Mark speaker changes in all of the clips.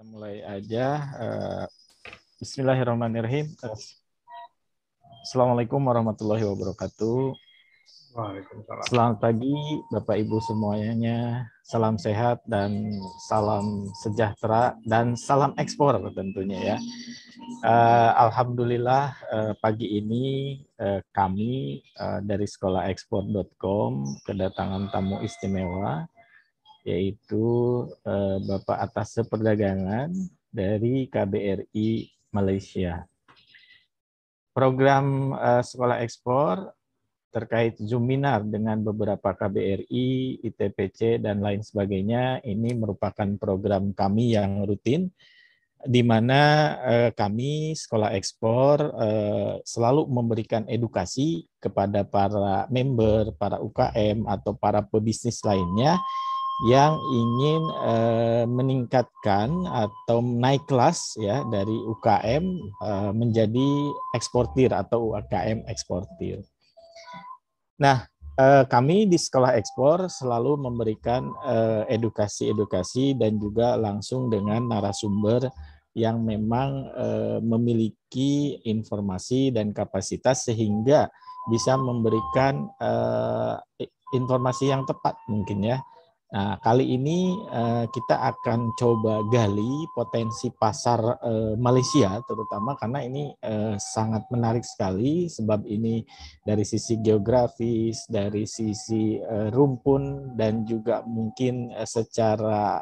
Speaker 1: Kita mulai aja. Bismillahirrahmanirrahim. Assalamualaikum warahmatullahi wabarakatuh.
Speaker 2: Waalaikumsalam.
Speaker 1: Selamat pagi Bapak Ibu semuanya. Salam sehat dan salam sejahtera dan salam ekspor tentunya ya. Alhamdulillah pagi ini kami dari sekolahekspor.com kedatangan tamu istimewa, yaitu Bapak Atase Perdagangan dari KBRI Malaysia. Program Sekolah Ekspor terkait Zoominar dengan beberapa KBRI, ITPC, dan lain sebagainya, ini merupakan program kami yang rutin, di mana kami Sekolah Ekspor selalu memberikan edukasi kepada para member, para UKM, atau para pebisnis lainnya yang ingin meningkatkan atau naik kelas ya dari UKM menjadi eksportir atau UKM eksportir. Nah, kami di Sekolah Ekspor selalu memberikan edukasi-edukasi dan juga langsung dengan narasumber yang memang memiliki informasi dan kapasitas sehingga bisa memberikan informasi yang tepat mungkin ya. Nah, kali ini kita akan coba gali potensi pasar Malaysia, terutama karena ini sangat menarik sekali, sebab ini dari sisi geografis, dari sisi rumpun, dan juga mungkin secara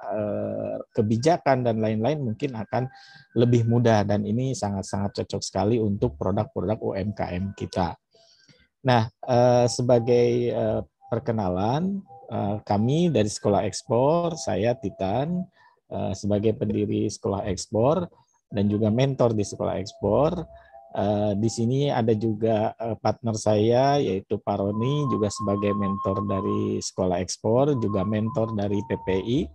Speaker 1: kebijakan dan lain-lain mungkin akan lebih mudah, dan ini sangat-sangat cocok sekali untuk produk-produk UMKM kita. Nah, sebagai perkenalan, kami dari Sekolah Ekspor, saya Titan, sebagai pendiri Sekolah Ekspor dan juga mentor di Sekolah Ekspor. Di sini ada juga partner saya, yaitu Pak Roni, juga sebagai mentor dari Sekolah Ekspor, juga mentor dari PPI.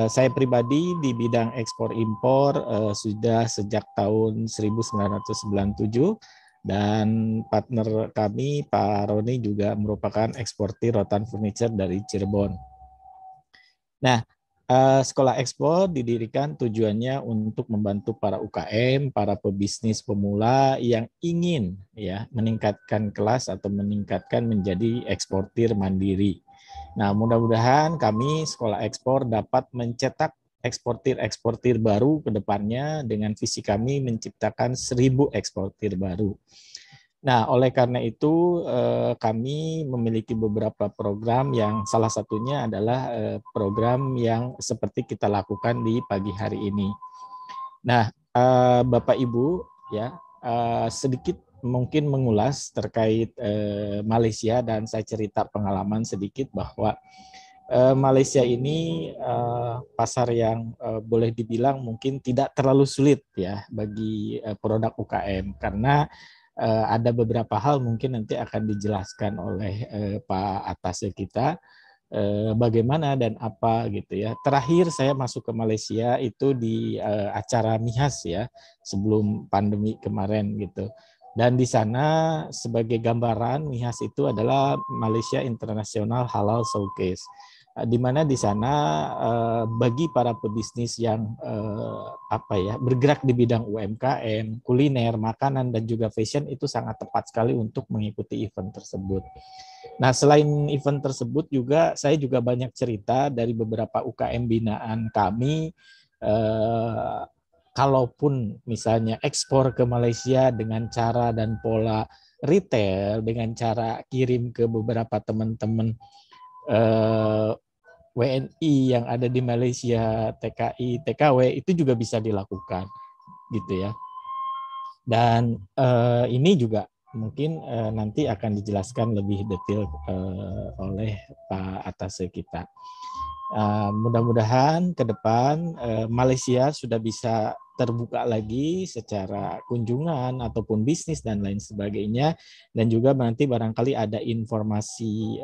Speaker 1: Saya pribadi di bidang ekspor impor sudah sejak tahun 1997. Dan partner kami, Pak Roni, juga merupakan eksportir rotan furniture dari Cirebon. Nah, Sekolah Ekspor didirikan tujuannya untuk membantu para UKM, para pebisnis pemula yang ingin ya meningkatkan kelas atau meningkatkan menjadi eksportir mandiri. Nah, mudah-mudahan kami Sekolah Ekspor dapat mencetak eksportir-eksportir baru ke depannya dengan visi kami menciptakan 1000 eksportir baru. Nah, oleh karena itu kami memiliki beberapa program yang salah satunya adalah program yang seperti kita lakukan di pagi hari ini. Nah, Bapak Ibu ya sedikit mungkin mengulas terkait Malaysia, dan saya cerita pengalaman sedikit bahwa Malaysia ini pasar yang boleh dibilang mungkin tidak terlalu sulit ya bagi produk UKM, karena ada beberapa hal mungkin nanti akan dijelaskan oleh Pak Atase kita bagaimana dan apa gitu ya. Terakhir saya masuk ke Malaysia itu di acara MIHAS ya, sebelum pandemi kemarin gitu. Dan di sana sebagai gambaran, MIHAS itu adalah Malaysia International Halal Showcase, di mana di sana bagi para pebisnis yang bergerak di bidang UMKM, kuliner, makanan, dan juga fashion itu sangat tepat sekali untuk mengikuti event tersebut. Nah, selain event tersebut juga saya juga banyak cerita dari beberapa UKM binaan kami. Kalaupun misalnya ekspor ke Malaysia dengan cara dan pola retail, dengan cara kirim ke beberapa teman-teman WNI yang ada di Malaysia, TKI, TKW, itu juga bisa dilakukan gitu ya. Dan ini juga mungkin nanti akan dijelaskan lebih detail oleh Pak Atase kita. Mudah-mudahan ke depan Malaysia sudah bisa terbuka lagi secara kunjungan ataupun bisnis dan lain sebagainya, dan juga nanti barangkali ada informasi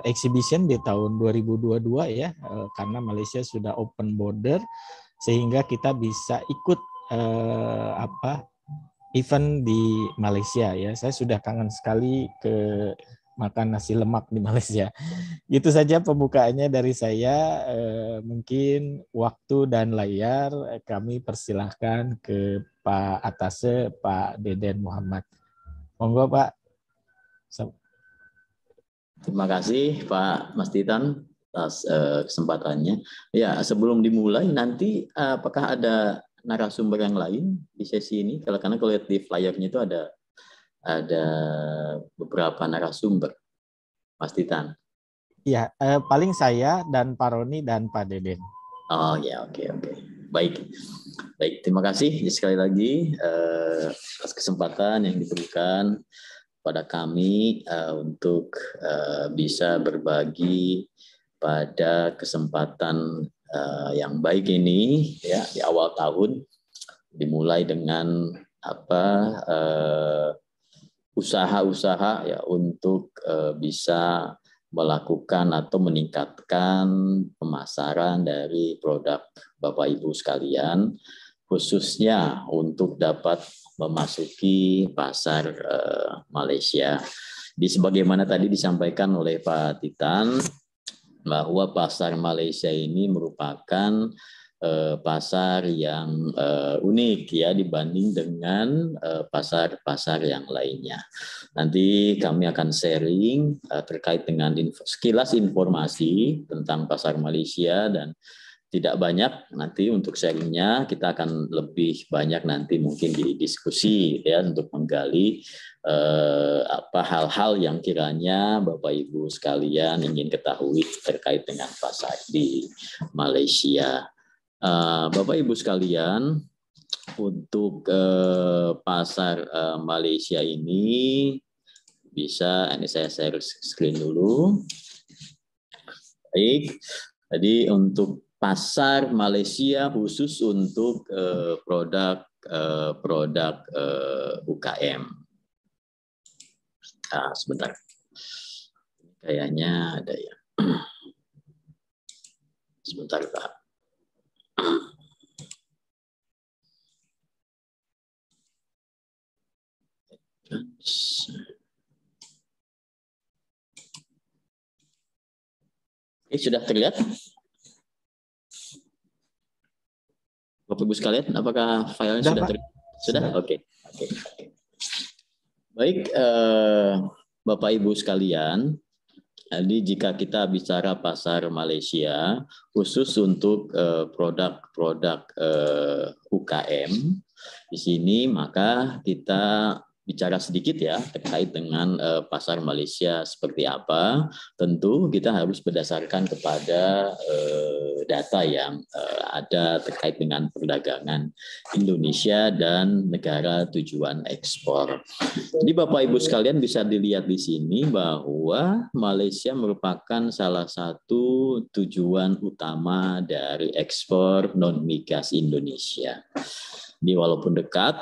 Speaker 1: exhibition di tahun 2022 ya, karena Malaysia sudah open border sehingga kita bisa ikut event di Malaysia ya. Saya sudah kangen sekali ke makan nasi lemak di Malaysia. Itu saja pembukaannya dari saya. Mungkin waktu dan layar kami persilahkan ke Pak Atase, Pak Deden Muhammad. Monggo Pak.
Speaker 3: Terima kasih Pak Mas Titan atas kesempatannya. Ya, sebelum dimulai nanti apakah ada narasumber yang lain di sesi ini? Karena kalau lihat di flyernya itu ada beberapa narasumber, Mas Titan.
Speaker 1: Ya, paling saya dan Pak Roni dan Pak Deden.
Speaker 3: Oh ya, oke. Baik, terima kasih sekali lagi atas kesempatan yang diberikan pada kami untuk bisa berbagi pada kesempatan yang baik ini ya di awal tahun, dimulai dengan usaha-usaha ya untuk bisa melakukan atau meningkatkan pemasaran dari produk Bapak Ibu sekalian, khususnya untuk dapat memasuki pasar Malaysia. Sebagaimana tadi disampaikan oleh Pak Titan, bahwa pasar Malaysia ini merupakan pasar yang unik ya dibanding dengan pasar-pasar yang lainnya. Nanti kami akan sharing terkait dengan sekilas informasi tentang pasar Malaysia, dan tidak banyak nanti untuk sharingnya, kita akan lebih banyak nanti mungkin di diskusi ya untuk menggali hal-hal yang kiranya Bapak Ibu sekalian ingin ketahui terkait dengan pasar di Malaysia. Bapak Ibu sekalian, untuk pasar Malaysia ini ini saya share screen dulu. Baik, jadi untuk pasar Malaysia khusus untuk produk UKM. Sebentar, kayaknya ada ya. Sebentar Pak. Sudah terlihat? Bapak Ibu sekalian, apakah filenya sudah terlihat? Sudah? Oke. Baik, Bapak Ibu sekalian, jadi jika kita bicara pasar Malaysia, khusus untuk produk-produk UKM, di sini maka kita bicara sedikit ya terkait dengan pasar Malaysia seperti apa. Tentu kita harus berdasarkan kepada data yang ada terkait dengan perdagangan Indonesia dan negara tujuan ekspor. Jadi Bapak Ibu sekalian bisa dilihat di sini bahwa Malaysia merupakan salah satu tujuan utama dari ekspor non-migas Indonesia. Jadi walaupun dekat,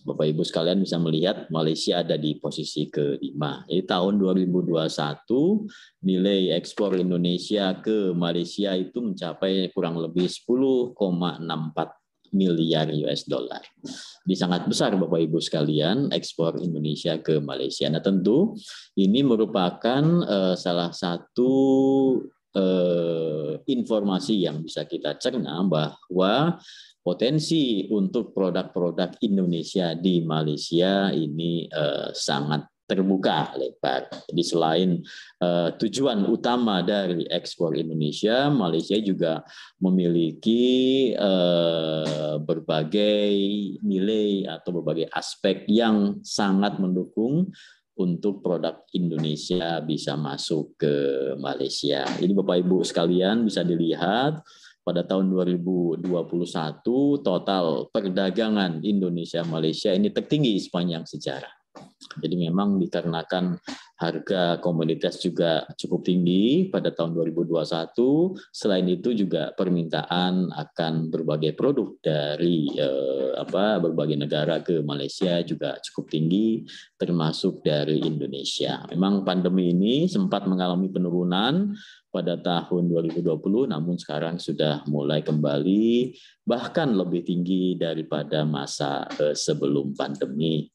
Speaker 3: Bapak Ibu sekalian bisa melihat Malaysia ada di posisi ke-5. Jadi tahun 2021 nilai ekspor Indonesia ke Malaysia itu mencapai kurang lebih 10,64 miliar US dollar. Jadi sangat besar Bapak Ibu sekalian ekspor Indonesia ke Malaysia. Nah tentu ini merupakan salah satu informasi yang bisa kita cerna bahwa potensi untuk produk-produk Indonesia di Malaysia ini sangat terbuka lebar. Jadi selain tujuan utama dari ekspor Indonesia, Malaysia juga memiliki berbagai nilai atau berbagai aspek yang sangat mendukung untuk produk Indonesia bisa masuk ke Malaysia. Jadi Bapak Ibu sekalian bisa dilihat pada tahun 2021 total perdagangan Indonesia-Malaysia ini tertinggi sepanjang sejarah. Jadi memang dikarenakan harga komoditas juga cukup tinggi pada tahun 2021. Selain itu juga permintaan akan berbagai produk dari berbagai negara ke Malaysia juga cukup tinggi, termasuk dari Indonesia. Memang pandemi ini sempat mengalami penurunan pada tahun 2020, namun sekarang sudah mulai kembali, bahkan lebih tinggi daripada masa sebelum pandemi.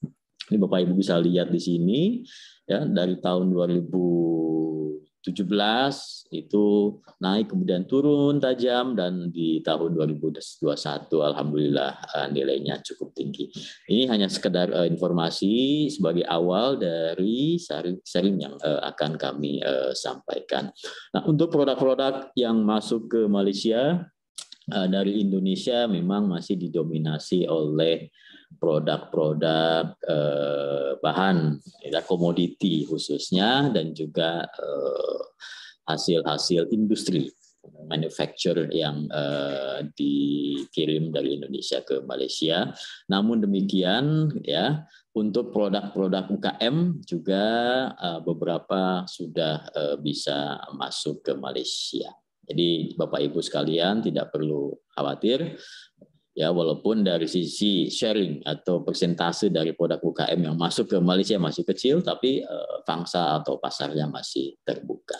Speaker 3: Ini Bapak Ibu bisa lihat di sini ya, dari tahun 2017 itu naik kemudian turun tajam, dan di tahun 2021 alhamdulillah nilainya cukup tinggi. Ini hanya sekedar informasi sebagai awal dari sharing yang akan kami sampaikan. Nah, untuk produk-produk yang masuk ke Malaysia dari Indonesia memang masih didominasi oleh produk-produk bahan komoditi khususnya, dan juga hasil-hasil industri manufacture yang dikirim dari Indonesia ke Malaysia. Namun demikian ya, untuk produk-produk UKM juga beberapa sudah bisa masuk ke Malaysia. Jadi Bapak Ibu sekalian tidak perlu khawatir. Ya, walaupun dari sisi sharing atau persentase dari produk UKM yang masuk ke Malaysia masih kecil, tapi pangsa atau pasarnya masih terbuka.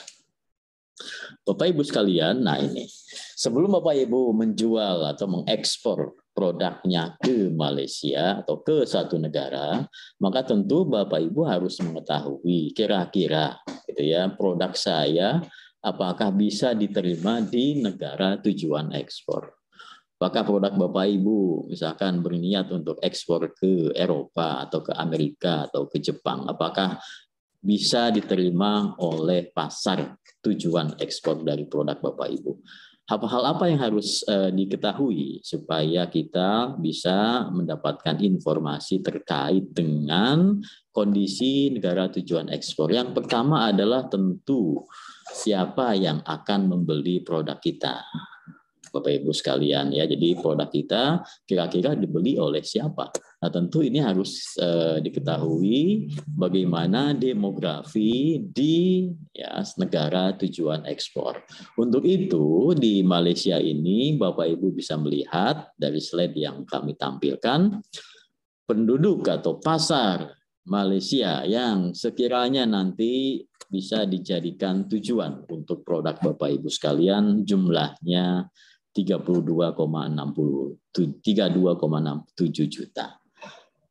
Speaker 3: Bapak Ibu sekalian, nah ini, sebelum Bapak Ibu menjual atau mengekspor produknya ke Malaysia atau ke satu negara, maka tentu Bapak Ibu harus mengetahui kira-kira gitu ya, produk saya apakah bisa diterima di negara tujuan ekspor. Apakah produk Bapak Ibu misalkan berniat untuk ekspor ke Eropa atau ke Amerika atau ke Jepang, apakah bisa diterima oleh pasar tujuan ekspor dari produk Bapak Ibu? Hal-hal apa yang harus diketahui supaya kita bisa mendapatkan informasi terkait dengan kondisi negara tujuan ekspor? Yang pertama adalah tentu siapa yang akan membeli produk kita. Bapak Ibu sekalian ya, jadi produk kita kira-kira dibeli oleh siapa? Nah, tentu ini harus diketahui bagaimana demografi di ya, negara tujuan ekspor. Untuk itu di Malaysia ini Bapak Ibu bisa melihat dari slide yang kami tampilkan, penduduk atau pasar Malaysia yang sekiranya nanti bisa dijadikan tujuan untuk produk Bapak Ibu sekalian jumlahnya 32,67 juta.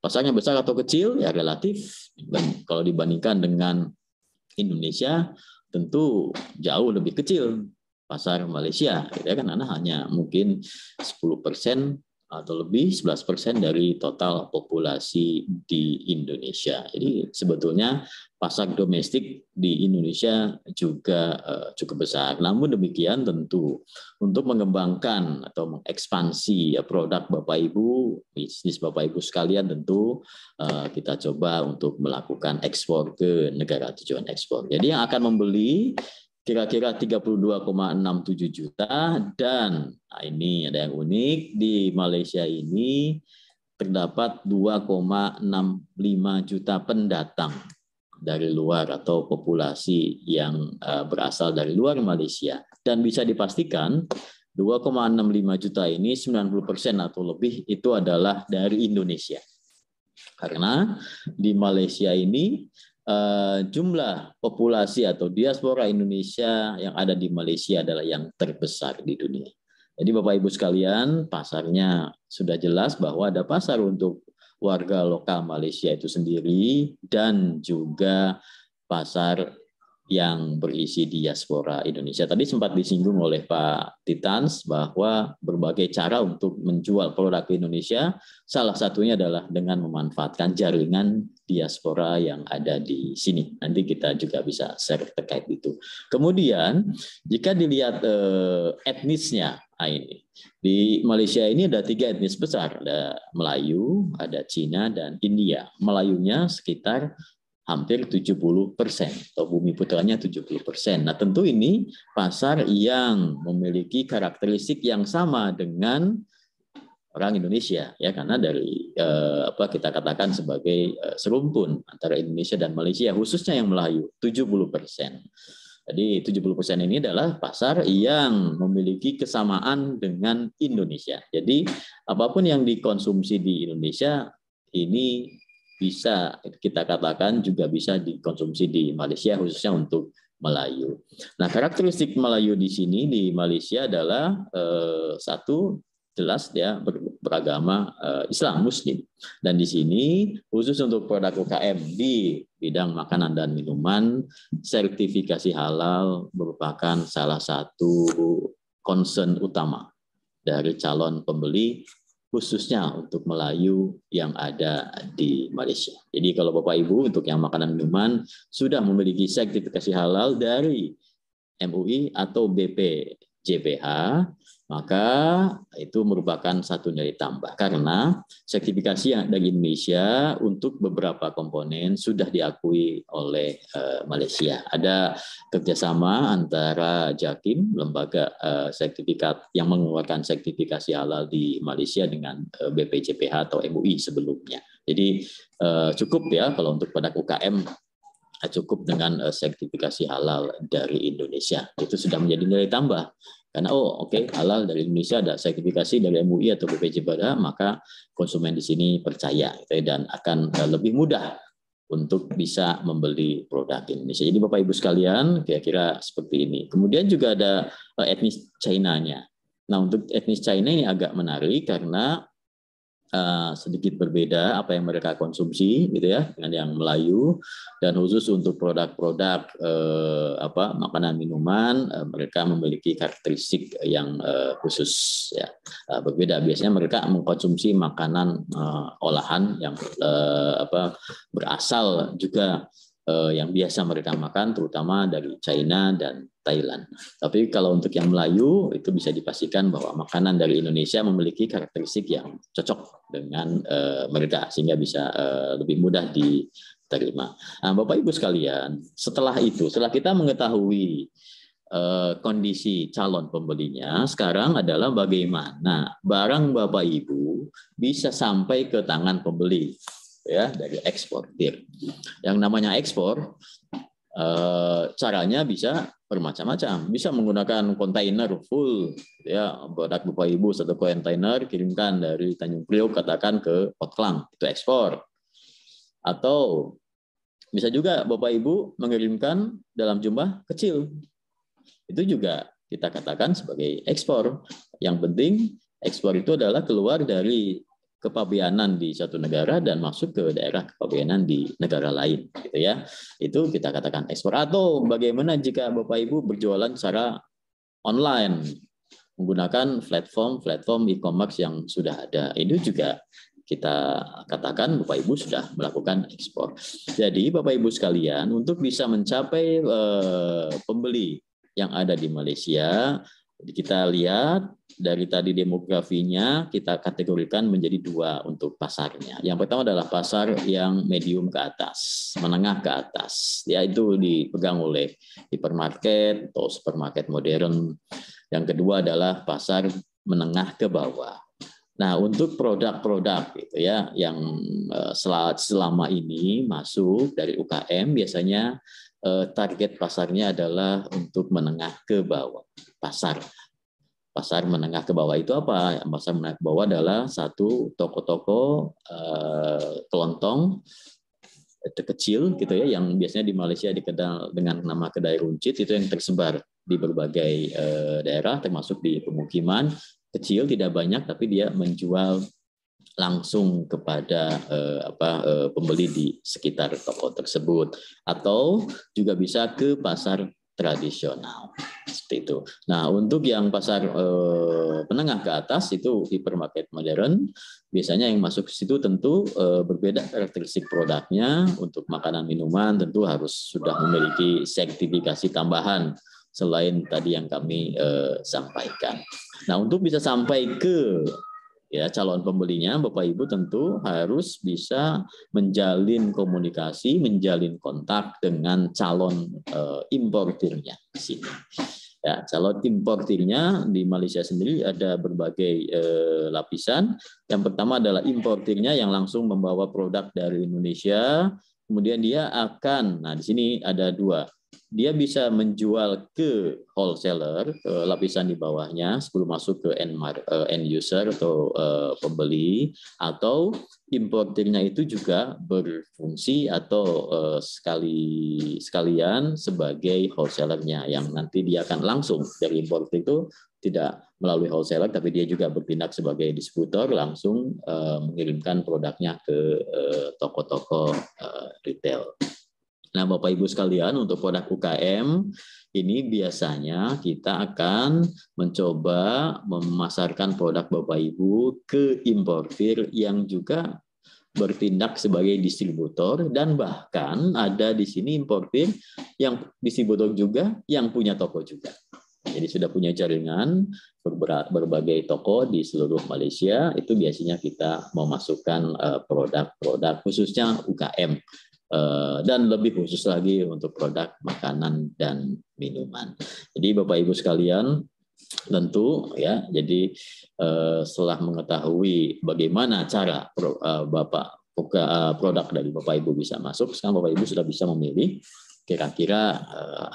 Speaker 3: Pasarnya besar atau kecil ya relatif, kalau dibandingkan dengan Indonesia tentu jauh lebih kecil pasar Malaysia, ya kan, karena hanya mungkin 10% atau lebih 11% dari total populasi di Indonesia. Jadi sebetulnya pasar domestik di Indonesia juga cukup besar. Namun demikian tentu untuk mengembangkan atau mengekspansi produk Bapak Ibu, bisnis Bapak Ibu sekalian, tentu kita coba untuk melakukan ekspor ke negara tujuan ekspor. Jadi yang akan membeli kira-kira 32,67 juta, dan nah ini ada yang unik, di Malaysia ini terdapat 2,65 juta pendatang dari luar atau populasi yang berasal dari luar Malaysia, dan bisa dipastikan 2,65 juta ini 90% atau lebih itu adalah dari Indonesia. Karena di Malaysia ini jumlah populasi atau diaspora Indonesia yang ada di Malaysia adalah yang terbesar di dunia. Jadi Bapak Ibu sekalian, pasarnya sudah jelas bahwa ada pasar untuk warga lokal Malaysia itu sendiri, dan juga pasar yang berisi diaspora Indonesia. Tadi sempat disinggung oleh Pak Titans bahwa berbagai cara untuk menjual produk ke Indonesia, salah satunya adalah dengan memanfaatkan jaringan diaspora yang ada di sini. Nanti kita juga bisa share terkait itu. Kemudian jika dilihat etnisnya, ini di Malaysia ini ada 3 etnis besar, ada Melayu, ada Cina, dan India. Melayunya sekitar hampir 70%, atau bumi putranya 70%. Nah, tentu ini pasar yang memiliki karakteristik yang sama dengan orang Indonesia, ya, karena dari kita katakan sebagai serumpun antara Indonesia dan Malaysia, khususnya yang Melayu 70%. Jadi 70% ini adalah pasar yang memiliki kesamaan dengan Indonesia. Jadi apapun yang dikonsumsi di Indonesia ini bisa kita katakan juga bisa dikonsumsi di Malaysia, khususnya untuk Melayu. Nah, karakteristik Melayu di sini di Malaysia adalah satu, jelas dia beragama Islam Muslim. Dan di sini khusus untuk produk UKM di bidang makanan dan minuman, sertifikasi halal merupakan salah satu concern utama dari calon pembeli, khususnya untuk Melayu yang ada di Malaysia. Jadi kalau Bapak Ibu untuk yang makanan minuman sudah memiliki sertifikasi halal dari MUI atau BPJPH, maka itu merupakan satu nilai tambah karena sertifikasi yang dari Indonesia untuk beberapa komponen sudah diakui oleh Malaysia. Ada kerjasama antara JAKIM, lembaga sertifikat yang mengeluarkan sertifikasi halal di Malaysia, dengan BPJPH atau MUI sebelumnya. Jadi cukup ya kalau untuk produk UKM, cukup dengan sertifikasi halal dari Indonesia. Itu sudah menjadi nilai tambah. Karena halal dari Indonesia, ada sertifikasi dari MUI atau BPJPH, maka konsumen di sini percaya dan akan lebih mudah untuk bisa membeli produk Indonesia. Jadi Bapak Ibu sekalian, kira-kira seperti ini. Kemudian juga ada etnis China-nya. Nah, untuk etnis China ini agak menarik karena sedikit berbeda apa yang mereka konsumsi gitu ya dengan yang Melayu, dan khusus untuk produk-produk makanan minuman mereka memiliki karakteristik yang khusus ya, berbeda. Biasanya mereka mengkonsumsi makanan olahan yang berasal juga yang biasa mereka makan, terutama dari China dan Thailand. Tapi kalau untuk yang Melayu itu bisa dipastikan bahwa makanan dari Indonesia memiliki karakteristik yang cocok dengan mereka, sehingga bisa lebih mudah diterima. Nah, Bapak Ibu sekalian, setelah kita mengetahui kondisi calon pembelinya, sekarang adalah bagaimana barang Bapak Ibu bisa sampai ke tangan pembeli. Ya, dari eksportir. Yang namanya ekspor, caranya bisa bermacam-macam. Bisa menggunakan kontainer full, ya, produk Bapak Ibu satu kontainer kirimkan dari Tanjung Priok katakan ke Port Klang, itu ekspor. Atau bisa juga Bapak Ibu mengirimkan dalam jumlah kecil, itu juga kita katakan sebagai ekspor. Yang penting ekspor itu adalah keluar dari kepabeanan di satu negara dan masuk ke daerah kepabeanan di negara lain, gitu ya. Itu kita katakan ekspor. Atau bagaimana jika Bapak Ibu berjualan secara online menggunakan platform e-commerce yang sudah ada, itu juga kita katakan Bapak Ibu sudah melakukan ekspor. Jadi Bapak Ibu sekalian, untuk bisa mencapai pembeli yang ada di Malaysia, kita lihat dari tadi demografinya kita kategorikan menjadi dua untuk pasarnya. Yang pertama adalah pasar yang medium ke atas, menengah ke atas. Ya, itu dipegang oleh hipermarket atau supermarket modern. Yang kedua adalah pasar menengah ke bawah. Nah, untuk produk-produk gitu ya yang selama ini masuk dari UKM, biasanya target pasarnya adalah untuk menengah ke bawah. Pasar menengah ke bawah itu apa? Pasar menengah ke bawah adalah satu toko-toko kelontong kecil gitu ya, yang biasanya di Malaysia dikenal dengan nama kedai runcit, itu yang tersebar di berbagai daerah termasuk di pemukiman kecil, tidak banyak, tapi dia menjual langsung kepada pembeli di sekitar toko tersebut. Atau juga bisa ke pasar tradisional seperti itu. Nah, untuk yang pasar menengah ke atas itu hipermarket modern, biasanya yang masuk ke situ tentu berbeda karakteristik produknya. Untuk makanan minuman tentu harus sudah memiliki sertifikasi tambahan selain tadi yang kami sampaikan. Nah, untuk bisa sampai ke calon pembelinya, Bapak Ibu tentu harus bisa menjalin komunikasi, menjalin kontak dengan calon importirnya di sini. Ya, calon importirnya di Malaysia sendiri ada berbagai lapisan. Yang pertama adalah importirnya yang langsung membawa produk dari Indonesia, kemudian dia akan, di sini ada dua. Dia bisa menjual ke wholesaler, ke lapisan di bawahnya sebelum masuk ke end user atau pembeli, atau importirnya itu juga berfungsi atau sekalian sebagai wholesalernya yang nanti dia akan langsung dari importir itu tidak melalui wholesaler, tapi dia juga bertindak sebagai distributor, langsung mengirimkan produknya ke toko-toko retail. Nah, Bapak Ibu sekalian, untuk produk UKM ini biasanya kita akan mencoba memasarkan produk Bapak Ibu ke importir yang juga bertindak sebagai distributor, dan bahkan ada di sini importir yang distributor juga yang punya toko juga. Jadi sudah punya jaringan berbagai toko di seluruh Malaysia, itu biasanya kita memasukkan produk-produk khususnya UKM. Dan lebih khusus lagi untuk produk makanan dan minuman. Jadi Bapak Ibu sekalian, tentu ya, jadi setelah mengetahui bagaimana cara produk dari Bapak Ibu bisa masuk, sekarang Bapak Ibu sudah bisa memilih kira-kira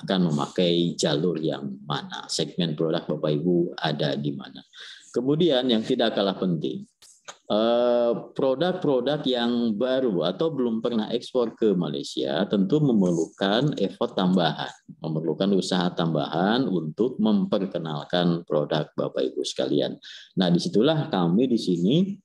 Speaker 3: akan memakai jalur yang mana, segmen produk Bapak Ibu ada di mana. Kemudian yang tidak kalah penting, produk-produk yang baru atau belum pernah ekspor ke Malaysia tentu memerlukan effort tambahan, memerlukan usaha tambahan untuk memperkenalkan produk Bapak Ibu sekalian. Nah, disitulah kami di sini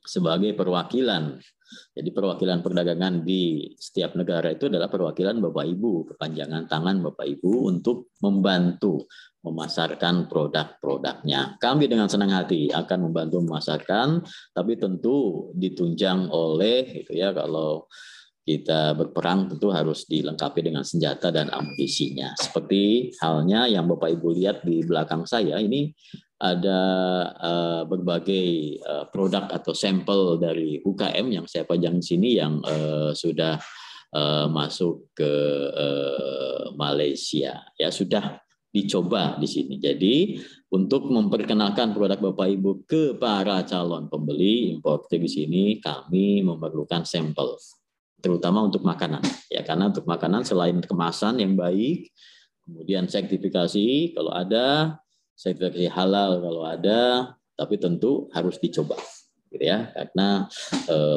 Speaker 3: sebagai perwakilan. Jadi perwakilan perdagangan di setiap negara itu adalah perwakilan Bapak Ibu, kepanjangan tangan Bapak Ibu untuk membantu memasarkan produk-produknya. Kami dengan senang hati akan membantu memasarkan, tapi tentu ditunjang oleh itu ya, kalau kita berperang tentu harus dilengkapi dengan senjata dan amunisinya. Seperti halnya yang Bapak Ibu lihat di belakang saya ini, ada berbagai produk atau sampel dari UKM yang saya pajang di sini yang sudah masuk ke Malaysia, ya sudah dicoba di sini. Jadi untuk memperkenalkan produk Bapak Ibu ke para calon pembeli importer di sini, kami memerlukan sampel, terutama untuk makanan. Ya, karena untuk makanan selain kemasan yang baik, kemudian sertifikasi kalau ada, sertifikasi halal kalau ada, tapi tentu harus dicoba, gitu ya. Karena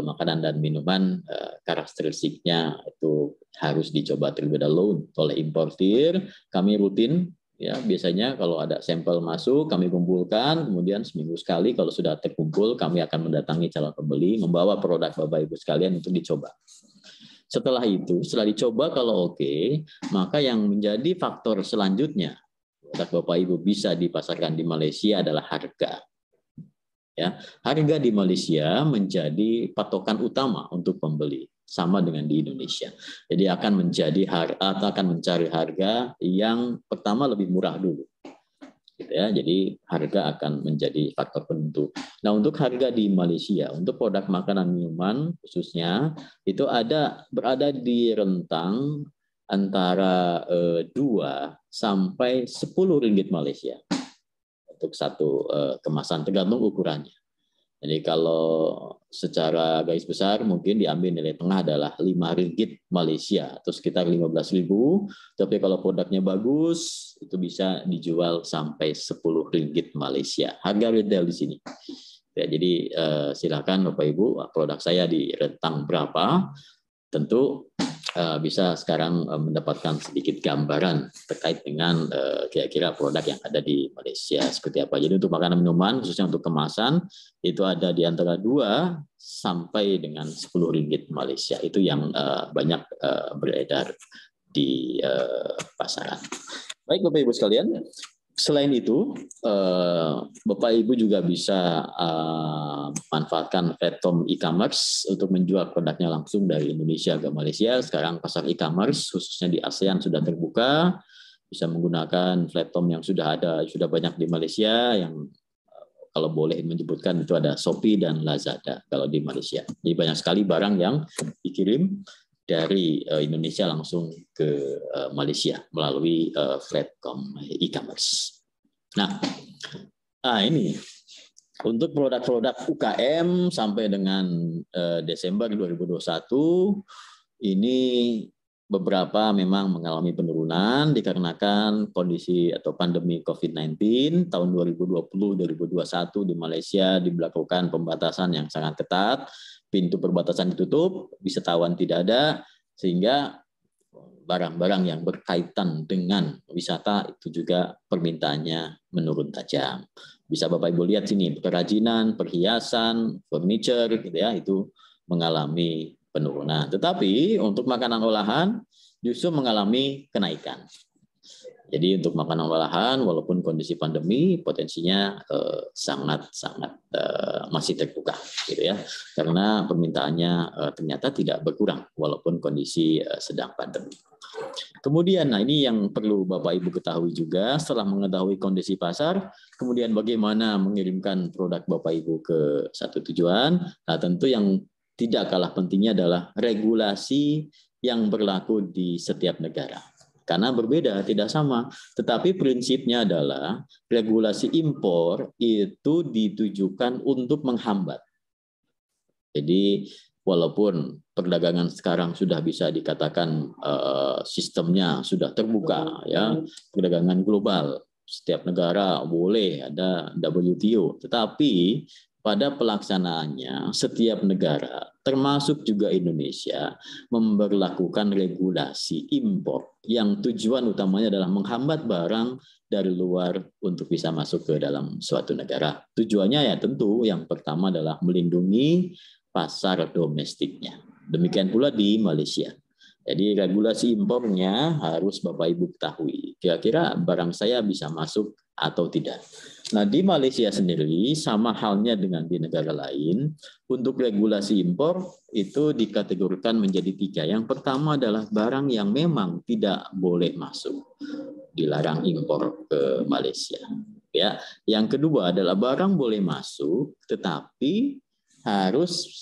Speaker 3: makanan dan minuman karakteristiknya itu harus dicoba terlebih dahulu oleh importir. Kami rutin. Ya, biasanya kalau ada sampel masuk, kami kumpulkan, kemudian seminggu sekali kalau sudah terkumpul, kami akan mendatangi calon pembeli, membawa produk Bapak Ibu sekalian untuk dicoba. Setelah itu, setelah dicoba kalau oke, maka yang menjadi faktor selanjutnya produk Bapak Ibu bisa dipasarkan di Malaysia adalah harga. Ya, harga di Malaysia menjadi patokan utama untuk pembeli, sama dengan di Indonesia. Jadi akan mencari harga yang pertama lebih murah dulu, gitu ya. Jadi harga akan menjadi faktor penentu. Nah, untuk harga di Malaysia untuk produk makanan minuman khususnya itu berada di rentang antara 2 sampai 10 ringgit Malaysia untuk satu kemasan, tergantung ukurannya. Jadi kalau secara garis besar mungkin diambil nilai tengah adalah 5 ringgit Malaysia atau sekitar 15.000. Tapi kalau produknya bagus itu bisa dijual sampai 10 ringgit Malaysia. Harga retail di sini. Ya, jadi silakan Bapak Ibu, produk saya di rentang berapa? Tentu bisa sekarang mendapatkan sedikit gambaran terkait dengan kira-kira produk yang ada di Malaysia seperti apa. Jadi untuk makanan minuman khususnya untuk kemasan itu ada di antara 2 sampai dengan 10 ringgit Malaysia. Itu yang banyak beredar di pasaran. Baik Bapak Ibu sekalian, selain itu Bapak Ibu juga bisa manfaatkan platform e-commerce untuk menjual produknya langsung dari Indonesia ke Malaysia. Sekarang pasar e-commerce khususnya di ASEAN sudah terbuka, bisa menggunakan platform yang sudah banyak di Malaysia, yang kalau boleh menyebutkan itu ada Shopee dan Lazada kalau di Malaysia. Jadi banyak sekali barang yang dikirim dari Indonesia langsung ke Malaysia melalui platform e-commerce. Nah, ini untuk produk-produk UKM sampai dengan Desember 2021 ini beberapa memang mengalami penurunan dikarenakan kondisi atau pandemi COVID-19 tahun 2020-2021 di Malaysia diberlakukan pembatasan yang sangat ketat. Pintu perbatasan ditutup, wisatawan tidak ada, sehingga barang-barang yang berkaitan dengan wisata itu juga permintaannya menurun tajam. Bisa Bapak Ibu lihat sini, kerajinan, perhiasan, furniture gitu ya, itu mengalami penurunan. Tetapi untuk makanan olahan justru mengalami kenaikan. Jadi untuk makanan olahan, walaupun kondisi pandemi, potensinya sangat-sangat masih terbuka, gitu ya, karena permintaannya ternyata tidak berkurang walaupun kondisi sedang pandemi. Kemudian, nah ini yang perlu Bapak Ibu ketahui juga setelah mengetahui kondisi pasar, kemudian bagaimana mengirimkan produk Bapak Ibu ke satu tujuan. Nah tentu yang tidak kalah pentingnya adalah regulasi yang berlaku di setiap negara. Karena berbeda, tidak sama. Tetapi prinsipnya adalah regulasi impor itu ditujukan untuk menghambat. Jadi walaupun perdagangan sekarang sudah bisa dikatakan sistemnya sudah terbuka, ya, perdagangan global, setiap negara boleh ada WTO, tetapi pada pelaksanaannya setiap negara, termasuk juga Indonesia, memberlakukan regulasi impor yang tujuan utamanya adalah menghambat barang dari luar untuk bisa masuk ke dalam suatu negara. Tujuannya ya tentu yang pertama adalah melindungi pasar domestiknya. Demikian pula di Malaysia. Jadi regulasi impornya harus Bapak Ibu ketahui. Kira-kira barang saya bisa masuk atau tidak. Nah, di Malaysia sendiri sama halnya dengan di negara lain, untuk regulasi impor itu dikategorikan menjadi 3. Yang pertama adalah barang yang memang tidak boleh masuk, dilarang impor ke Malaysia. Ya, yang kedua adalah barang boleh masuk, tetapi harus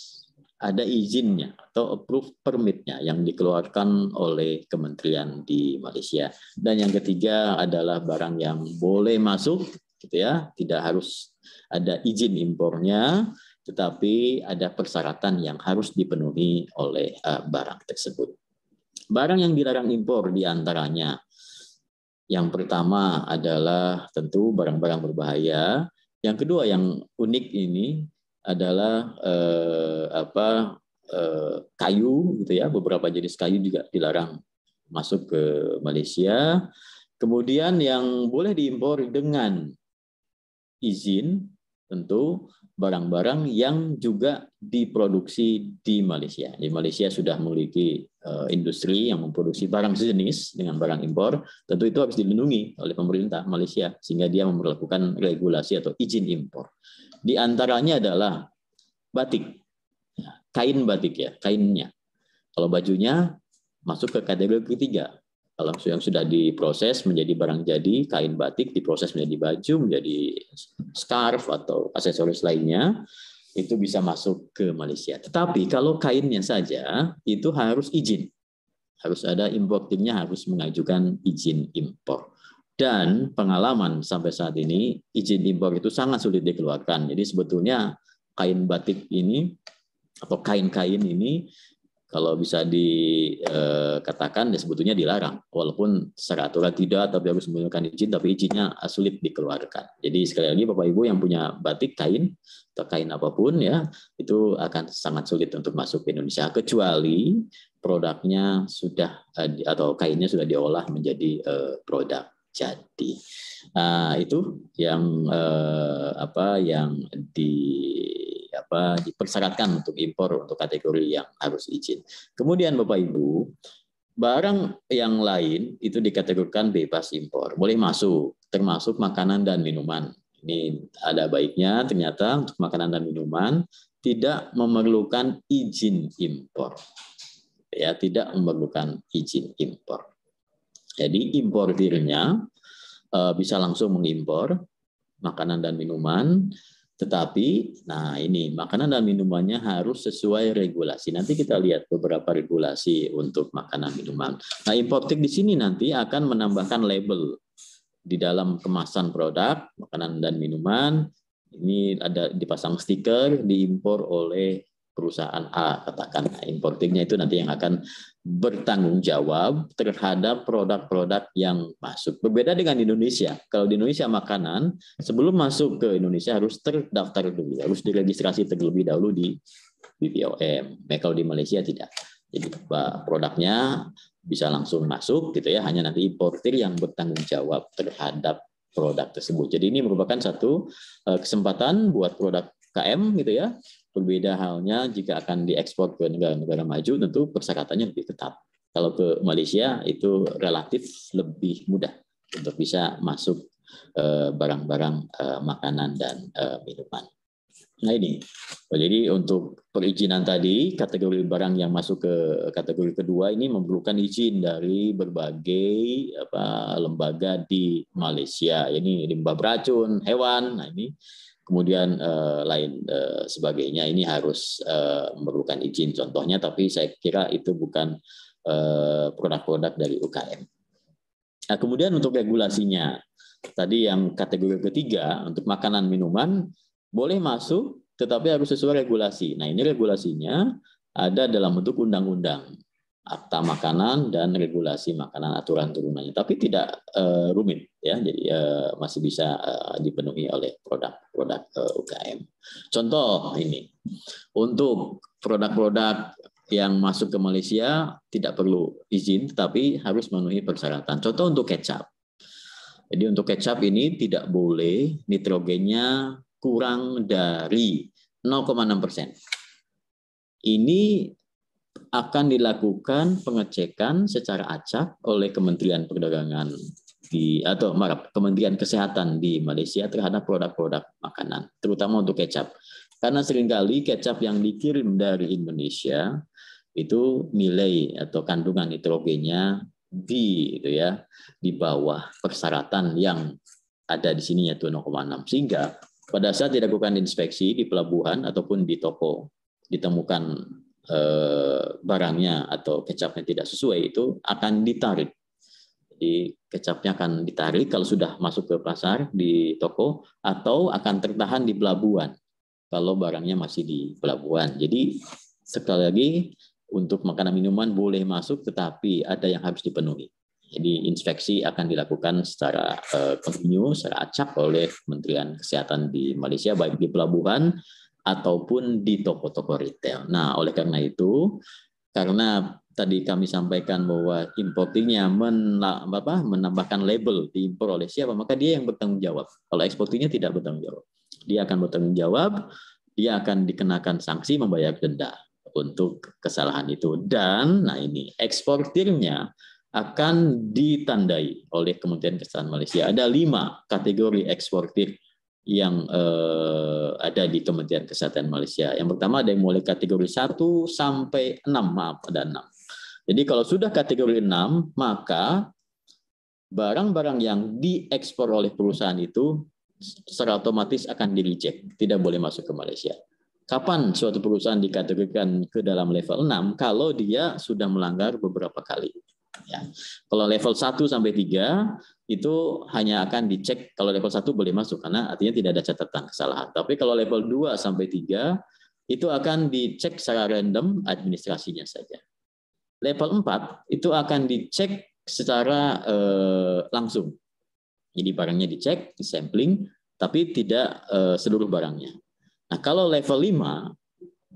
Speaker 3: ada izinnya atau approve permitnya yang dikeluarkan oleh kementerian di Malaysia. Dan yang ketiga adalah barang yang boleh masuk, gitu ya, tidak harus ada izin impornya, tetapi ada persyaratan yang harus dipenuhi oleh barang tersebut. Barang yang dilarang impor diantaranya, yang pertama adalah tentu barang-barang berbahaya. Yang kedua yang unik ini adalah kayu, gitu ya, beberapa jenis kayu juga dilarang masuk ke Malaysia. Kemudian yang boleh diimpor dengan izin tentu barang-barang yang juga diproduksi di Malaysia. Di Malaysia sudah memiliki industri yang memproduksi barang sejenis dengan barang impor, tentu itu harus dilindungi oleh pemerintah Malaysia sehingga dia memperlakukan regulasi atau izin impor. Di antaranya adalah batik, kain batik ya, kainnya. Kalau bajunya masuk ke kategori ketiga. Kalau yang sudah diproses menjadi barang jadi, kain batik diproses menjadi baju, menjadi scarf atau aksesoris lainnya, itu bisa masuk ke Malaysia. Tetapi kalau kainnya saja, itu harus izin. Harus ada importirnya, harus mengajukan izin impor. Dan pengalaman sampai saat ini, izin impor itu sangat sulit dikeluarkan. Jadi sebetulnya kain batik ini, atau kain-kain ini, kalau bisa dikatakan ya sebetulnya dilarang, walaupun secara aturan tidak, tapi harus menggunakan izin, tapi izinnya sulit dikeluarkan. Jadi sekali lagi Bapak Ibu yang punya batik, kain atau kain apapun ya, itu akan sangat sulit untuk masuk ke Indonesia kecuali produknya sudah atau kainnya sudah diolah menjadi produk jadi. Nah, itu yang yang dipersyaratkan untuk impor untuk kategori yang harus izin. Kemudian Bapak Ibu, barang yang lain itu dikategorikan bebas impor, boleh masuk, termasuk makanan dan minuman. Ini ada baiknya ternyata untuk makanan dan minuman tidak memerlukan izin impor. Ya, tidak memerlukan izin impor. Jadi importirnya bisa langsung mengimpor makanan dan minuman, tetapi nah ini makanan dan minumannya harus sesuai regulasi. Nanti kita lihat beberapa regulasi untuk makanan minuman. Nah, importir di sini nanti akan menambahkan label di dalam kemasan produk makanan dan minuman. Ini ada dipasang stiker, diimpor oleh perusahaan A, katakan. Nah, importirnya itu nanti yang akan bertanggung jawab terhadap produk-produk yang masuk. Berbeda dengan Indonesia. Kalau di Indonesia makanan, sebelum masuk ke Indonesia harus terdaftar dulu, harus diregistrasi terlebih dahulu di BPOM. Kalau di Malaysia tidak. Jadi produknya bisa langsung masuk gitu ya, hanya nanti importir yang bertanggung jawab terhadap produk tersebut. Jadi ini merupakan satu kesempatan buat produk KM gitu ya. Berbeda halnya jika akan diekspor ke negara-negara maju, tentu persyaratannya lebih ketat. Kalau ke Malaysia itu relatif lebih mudah untuk bisa masuk barang-barang makanan dan minuman. Nah ini, jadi untuk perizinan tadi, kategori barang yang masuk ke kategori kedua ini memerlukan izin dari berbagai lembaga di Malaysia. Ini limbah beracun, hewan, nah ini kemudian lain sebagainya ini harus memerlukan izin contohnya, tapi saya kira itu bukan produk-produk dari UKM. Nah, kemudian untuk regulasinya, tadi yang kategori ketiga untuk makanan minuman boleh masuk, tetapi harus sesuai regulasi. Nah, ini regulasinya ada dalam bentuk undang-undang, akta makanan dan regulasi makanan aturan turunannya, tapi tidak rumit ya, jadi masih bisa dipenuhi oleh produk-produk UKM. Contoh ini, untuk produk-produk yang masuk ke Malaysia tidak perlu izin, tetapi harus memenuhi persyaratan. Contoh untuk kecap. Jadi untuk kecap ini tidak boleh nitrogennya kurang dari 0,6%. Ini akan dilakukan pengecekan secara acak oleh Kementerian Perdagangan Kementerian Kesehatan di Malaysia terhadap produk-produk makanan, terutama untuk kecap. Karena seringkali kecap yang dikirim dari Indonesia itu nilai atau kandungan nitrogennya di bawah persyaratan yang ada di sini yaitu 0,6, sehingga pada saat dilakukan inspeksi di pelabuhan ataupun di toko ditemukan barangnya atau kecapnya tidak sesuai, itu akan ditarik. Jadi kecapnya akan ditarik kalau sudah masuk ke pasar di toko, atau akan tertahan di pelabuhan kalau barangnya masih di pelabuhan. Jadi sekali lagi, untuk makanan minuman boleh masuk, tetapi ada yang harus dipenuhi. Jadi inspeksi akan dilakukan secara kontinu, secara acak oleh Kementerian Kesehatan di Malaysia, baik di pelabuhan ataupun di toko-toko retail. Nah, oleh karena itu, karena tadi kami sampaikan bahwa importirnya menambahkan label diimpor oleh siapa, maka dia yang bertanggung jawab. Kalau eksportirnya tidak bertanggung jawab, dia akan bertanggung jawab, dia akan dikenakan sanksi, membayar denda untuk kesalahan itu. Dan nah ini eksportirnya akan ditandai oleh Kementerian Kesehatan Malaysia. Ada 5 kategori eksportir yang ada di Kementerian Kesehatan Malaysia. Yang pertama ada yang mulai kategori 1 sampai 6, ada 6. Jadi kalau sudah kategori 6, maka barang-barang yang diekspor oleh perusahaan itu secara otomatis akan di-reject, tidak boleh masuk ke Malaysia. Kapan suatu perusahaan dikategorikan ke dalam level 6? Kalau dia sudah melanggar beberapa kali. Ya. Kalau level 1 sampai 3 itu hanya akan dicek, kalau level 1 boleh masuk karena artinya tidak ada catatan kesalahan. Tapi kalau level 2 sampai 3 itu akan dicek secara random, administrasinya saja. Level 4 itu akan dicek secara langsung. Jadi barangnya dicek, disampling, tapi tidak seluruh barangnya. Nah, kalau level 5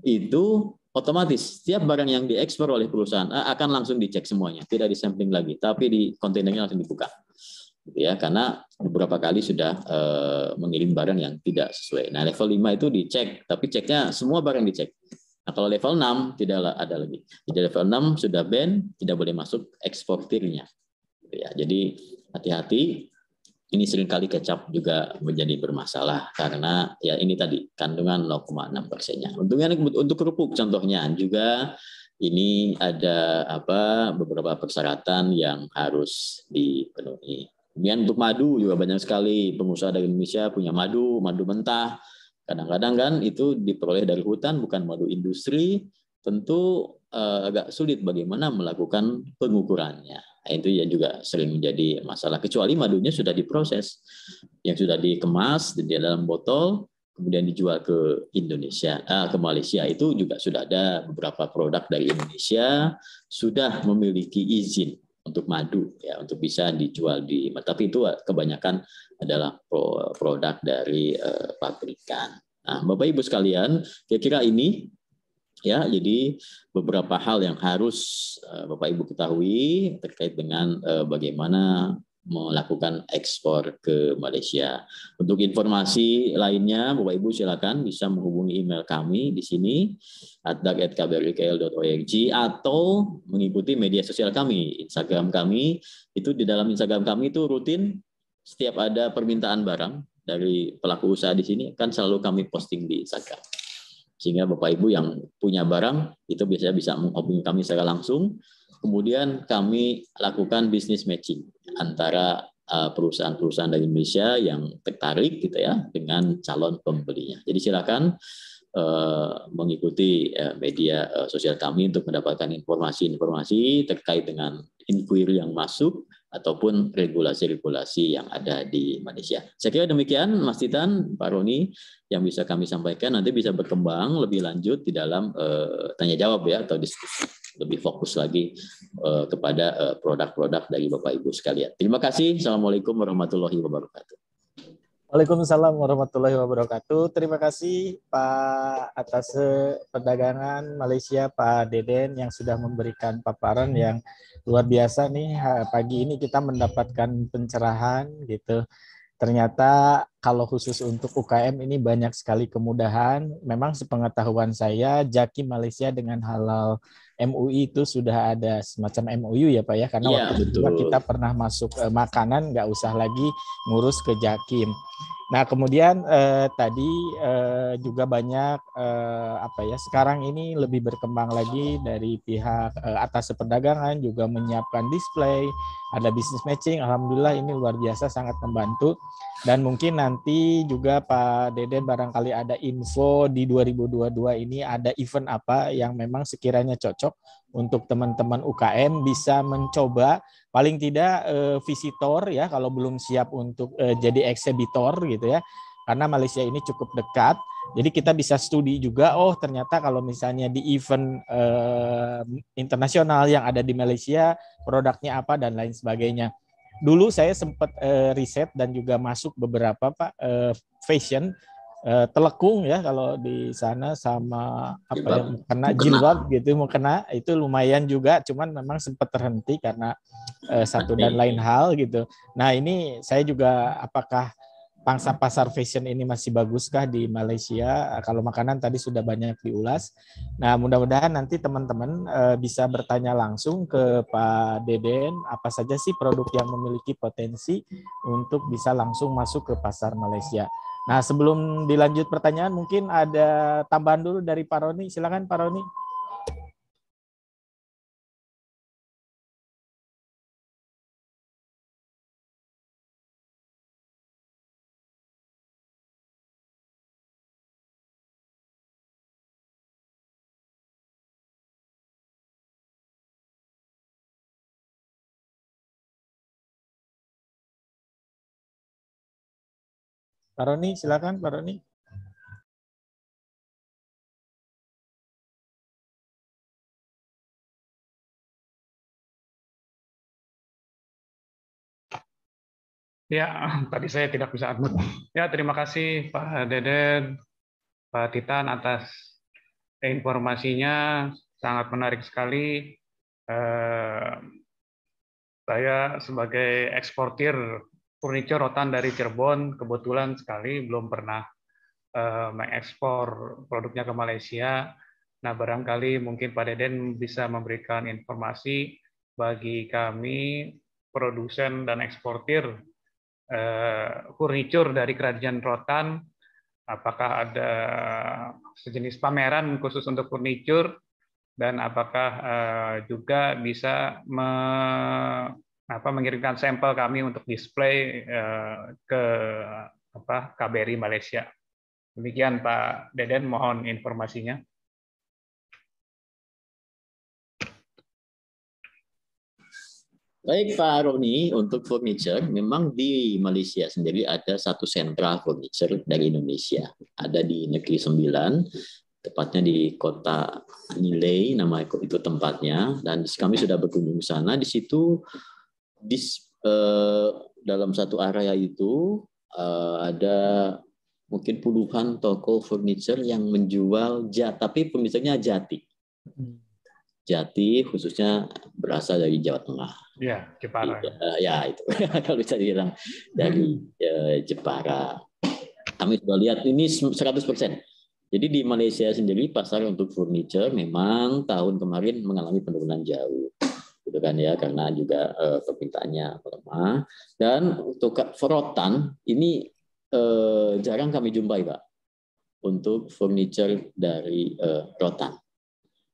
Speaker 3: itu otomatis setiap barang yang diekspor oleh perusahaan akan langsung dicek semuanya, tidak disampling lagi, tapi di kontainernya langsung dibuka, gitu ya, karena beberapa kali sudah mengirim barang yang tidak sesuai. Nah, level 5 itu dicek, tapi ceknya semua barang dicek. Nah, kalau level 6 tidak ada lagi. Jadi level 6 sudah ban, tidak boleh masuk eksportirnya. Gitu ya. Jadi hati-hati. Ini seringkali kecap juga menjadi bermasalah karena ya ini tadi kandungan 0,6%-nya. Untuk kerupuk contohnya juga ini ada beberapa persyaratan yang harus dipenuhi. Kemudian untuk madu juga banyak sekali pengusaha dari Indonesia punya madu mentah. Kadang-kadang kan itu diperoleh dari hutan, bukan madu industri. Tentu agak sulit bagaimana melakukan pengukurannya. Nah, itu ya juga sering menjadi masalah, kecuali madunya sudah diproses, yang sudah dikemas di dalam botol, kemudian dijual ke Indonesia, ke Malaysia. Itu juga sudah ada beberapa produk dari Indonesia sudah memiliki izin untuk madu, ya, untuk bisa dijual di. Tapi itu kebanyakan adalah produk dari pabrikan. Nah, Bapak Ibu sekalian, kira-kira ini Ya, jadi beberapa hal yang harus Bapak Ibu ketahui terkait dengan bagaimana melakukan ekspor ke Malaysia. Untuk informasi lainnya, Bapak Ibu silakan bisa menghubungi email kami di sini @kbrikl.org atau mengikuti media sosial kami, Instagram kami. Itu di dalam Instagram kami itu rutin setiap ada permintaan barang dari pelaku usaha di sini kan selalu kami posting di Instagram. Sehingga Bapak Ibu yang punya barang itu biasanya bisa menghubungi kami secara langsung. Kemudian kami lakukan business matching antara perusahaan-perusahaan dari Indonesia yang tertarik gitu ya dengan calon pembelinya. Jadi silakan mengikuti media sosial kami untuk mendapatkan informasi-informasi terkait dengan inquiry yang masuk ataupun regulasi-regulasi yang ada di Malaysia. Saya kira demikian Mas Titan, Pak Roni yang bisa kami sampaikan, nanti bisa berkembang lebih lanjut di dalam tanya jawab ya atau diskusi lebih fokus lagi kepada produk-produk dari Bapak Ibu sekalian. Terima kasih. Assalamualaikum warahmatullahi wabarakatuh.
Speaker 1: Waalaikumsalam warahmatullahi wabarakatuh. Terima kasih Pak atas Perdagangan Malaysia, Pak Deden yang sudah memberikan paparan yang luar biasa nih. Pagi ini kita mendapatkan pencerahan gitu. Ternyata kalau khusus untuk UKM ini banyak sekali kemudahan. Memang sepengetahuan saya, JAKI Malaysia dengan halal MUI itu sudah ada semacam MOU ya Pak ya, karena waktu itu kita pernah masuk makanan, nggak usah lagi ngurus ke JAKIM. Nah kemudian tadi juga banyak sekarang ini lebih berkembang lagi dari pihak atas perdagangan juga menyiapkan display, ada business matching. Alhamdulillah ini luar biasa, sangat membantu. Dan mungkin nanti juga Pak Deden barangkali ada info di 2022 ini ada event apa yang memang sekiranya cocok untuk teman-teman UKM bisa mencoba, paling tidak visitor ya kalau belum siap untuk jadi eksibitor gitu ya, karena Malaysia ini cukup dekat. Jadi kita bisa studi juga, oh ternyata kalau misalnya di event internasional yang ada di Malaysia produknya apa dan lain sebagainya. Dulu saya sempat riset dan juga masuk beberapa Pak fashion telekung ya kalau di sana sama apa ya kena jilbab gitu, mau kena itu lumayan juga, cuman memang sempat terhenti karena satu dan lain hal gitu. Nah ini saya juga apakah pangsa pasar fashion ini masih baguskah di Malaysia? Kalau makanan tadi sudah banyak diulas. Nah, mudah-mudahan nanti teman-teman bisa bertanya langsung ke Pak Deden, apa saja sih produk yang memiliki potensi untuk bisa langsung masuk ke pasar Malaysia. Nah, sebelum dilanjut pertanyaan, mungkin ada tambahan dulu dari Pak Roni. Silakan Pak Roni. Pak Roni, silakan Pak Roni.
Speaker 2: Ya, tadi saya tidak bisa unmute. Ya, terima kasih Pak Deden, Pak Titan atas informasinya, sangat menarik sekali. Saya sebagai eksportir furniture rotan dari Cirebon, kebetulan sekali belum pernah mengekspor produknya ke Malaysia. Nah, barangkali mungkin Pak Deden bisa memberikan informasi bagi kami produsen dan eksportir furniture dari Kerajaan Rotan, apakah ada sejenis pameran khusus untuk furniture, dan apakah juga bisa mengirimkan sampel kami untuk display ke KBRI Malaysia. Demikian Pak Deden, mohon informasinya.
Speaker 3: Baik Pak Roni, untuk furniture memang di Malaysia sendiri ada satu sentra furniture dari Indonesia. Ada di Negeri Sembilan, tepatnya di kota Nilai, nama itu tempatnya. Dan kami sudah berkunjung ke sana. Di situ dalam satu area itu ada mungkin puluhan toko furniture yang menjual tapi furniturnya Jati. Jati khususnya berasal dari Jawa Tengah.
Speaker 2: Ya, Jepara.
Speaker 3: Ya itu kalau bisa dibilang dari Jepara. Kami sudah lihat ini 100%. Jadi di Malaysia sendiri pasar untuk furniture memang tahun kemarin mengalami penurunan jauh, gitu kan ya, karena juga permintaannya melemah. Dan untuk rotan ini jarang kami jumpai, Pak, untuk furniture dari rotan.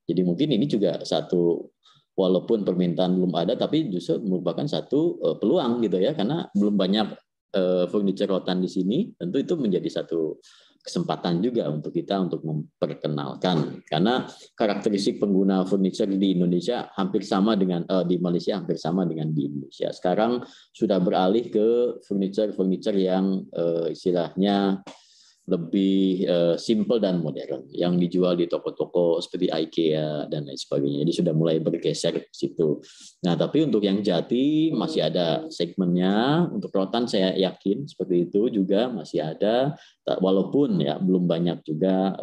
Speaker 3: Jadi mungkin ini juga satu, walaupun permintaan belum ada, tapi justru merupakan satu peluang gitu ya, karena belum banyak furniture rotan di sini. Tentu itu menjadi satu kesempatan juga untuk kita untuk memperkenalkan, karena karakteristik pengguna furniture di Indonesia hampir sama dengan di Malaysia hampir sama dengan di Indonesia. Sekarang sudah beralih ke furniture yang istilahnya lebih simple dan modern yang dijual di toko-toko seperti IKEA dan lain sebagainya. Jadi sudah mulai bergeser ke situ. Nah, tapi untuk yang Jati masih ada segmennya. Untuk rotan saya yakin seperti itu juga masih ada, walaupun ya belum banyak juga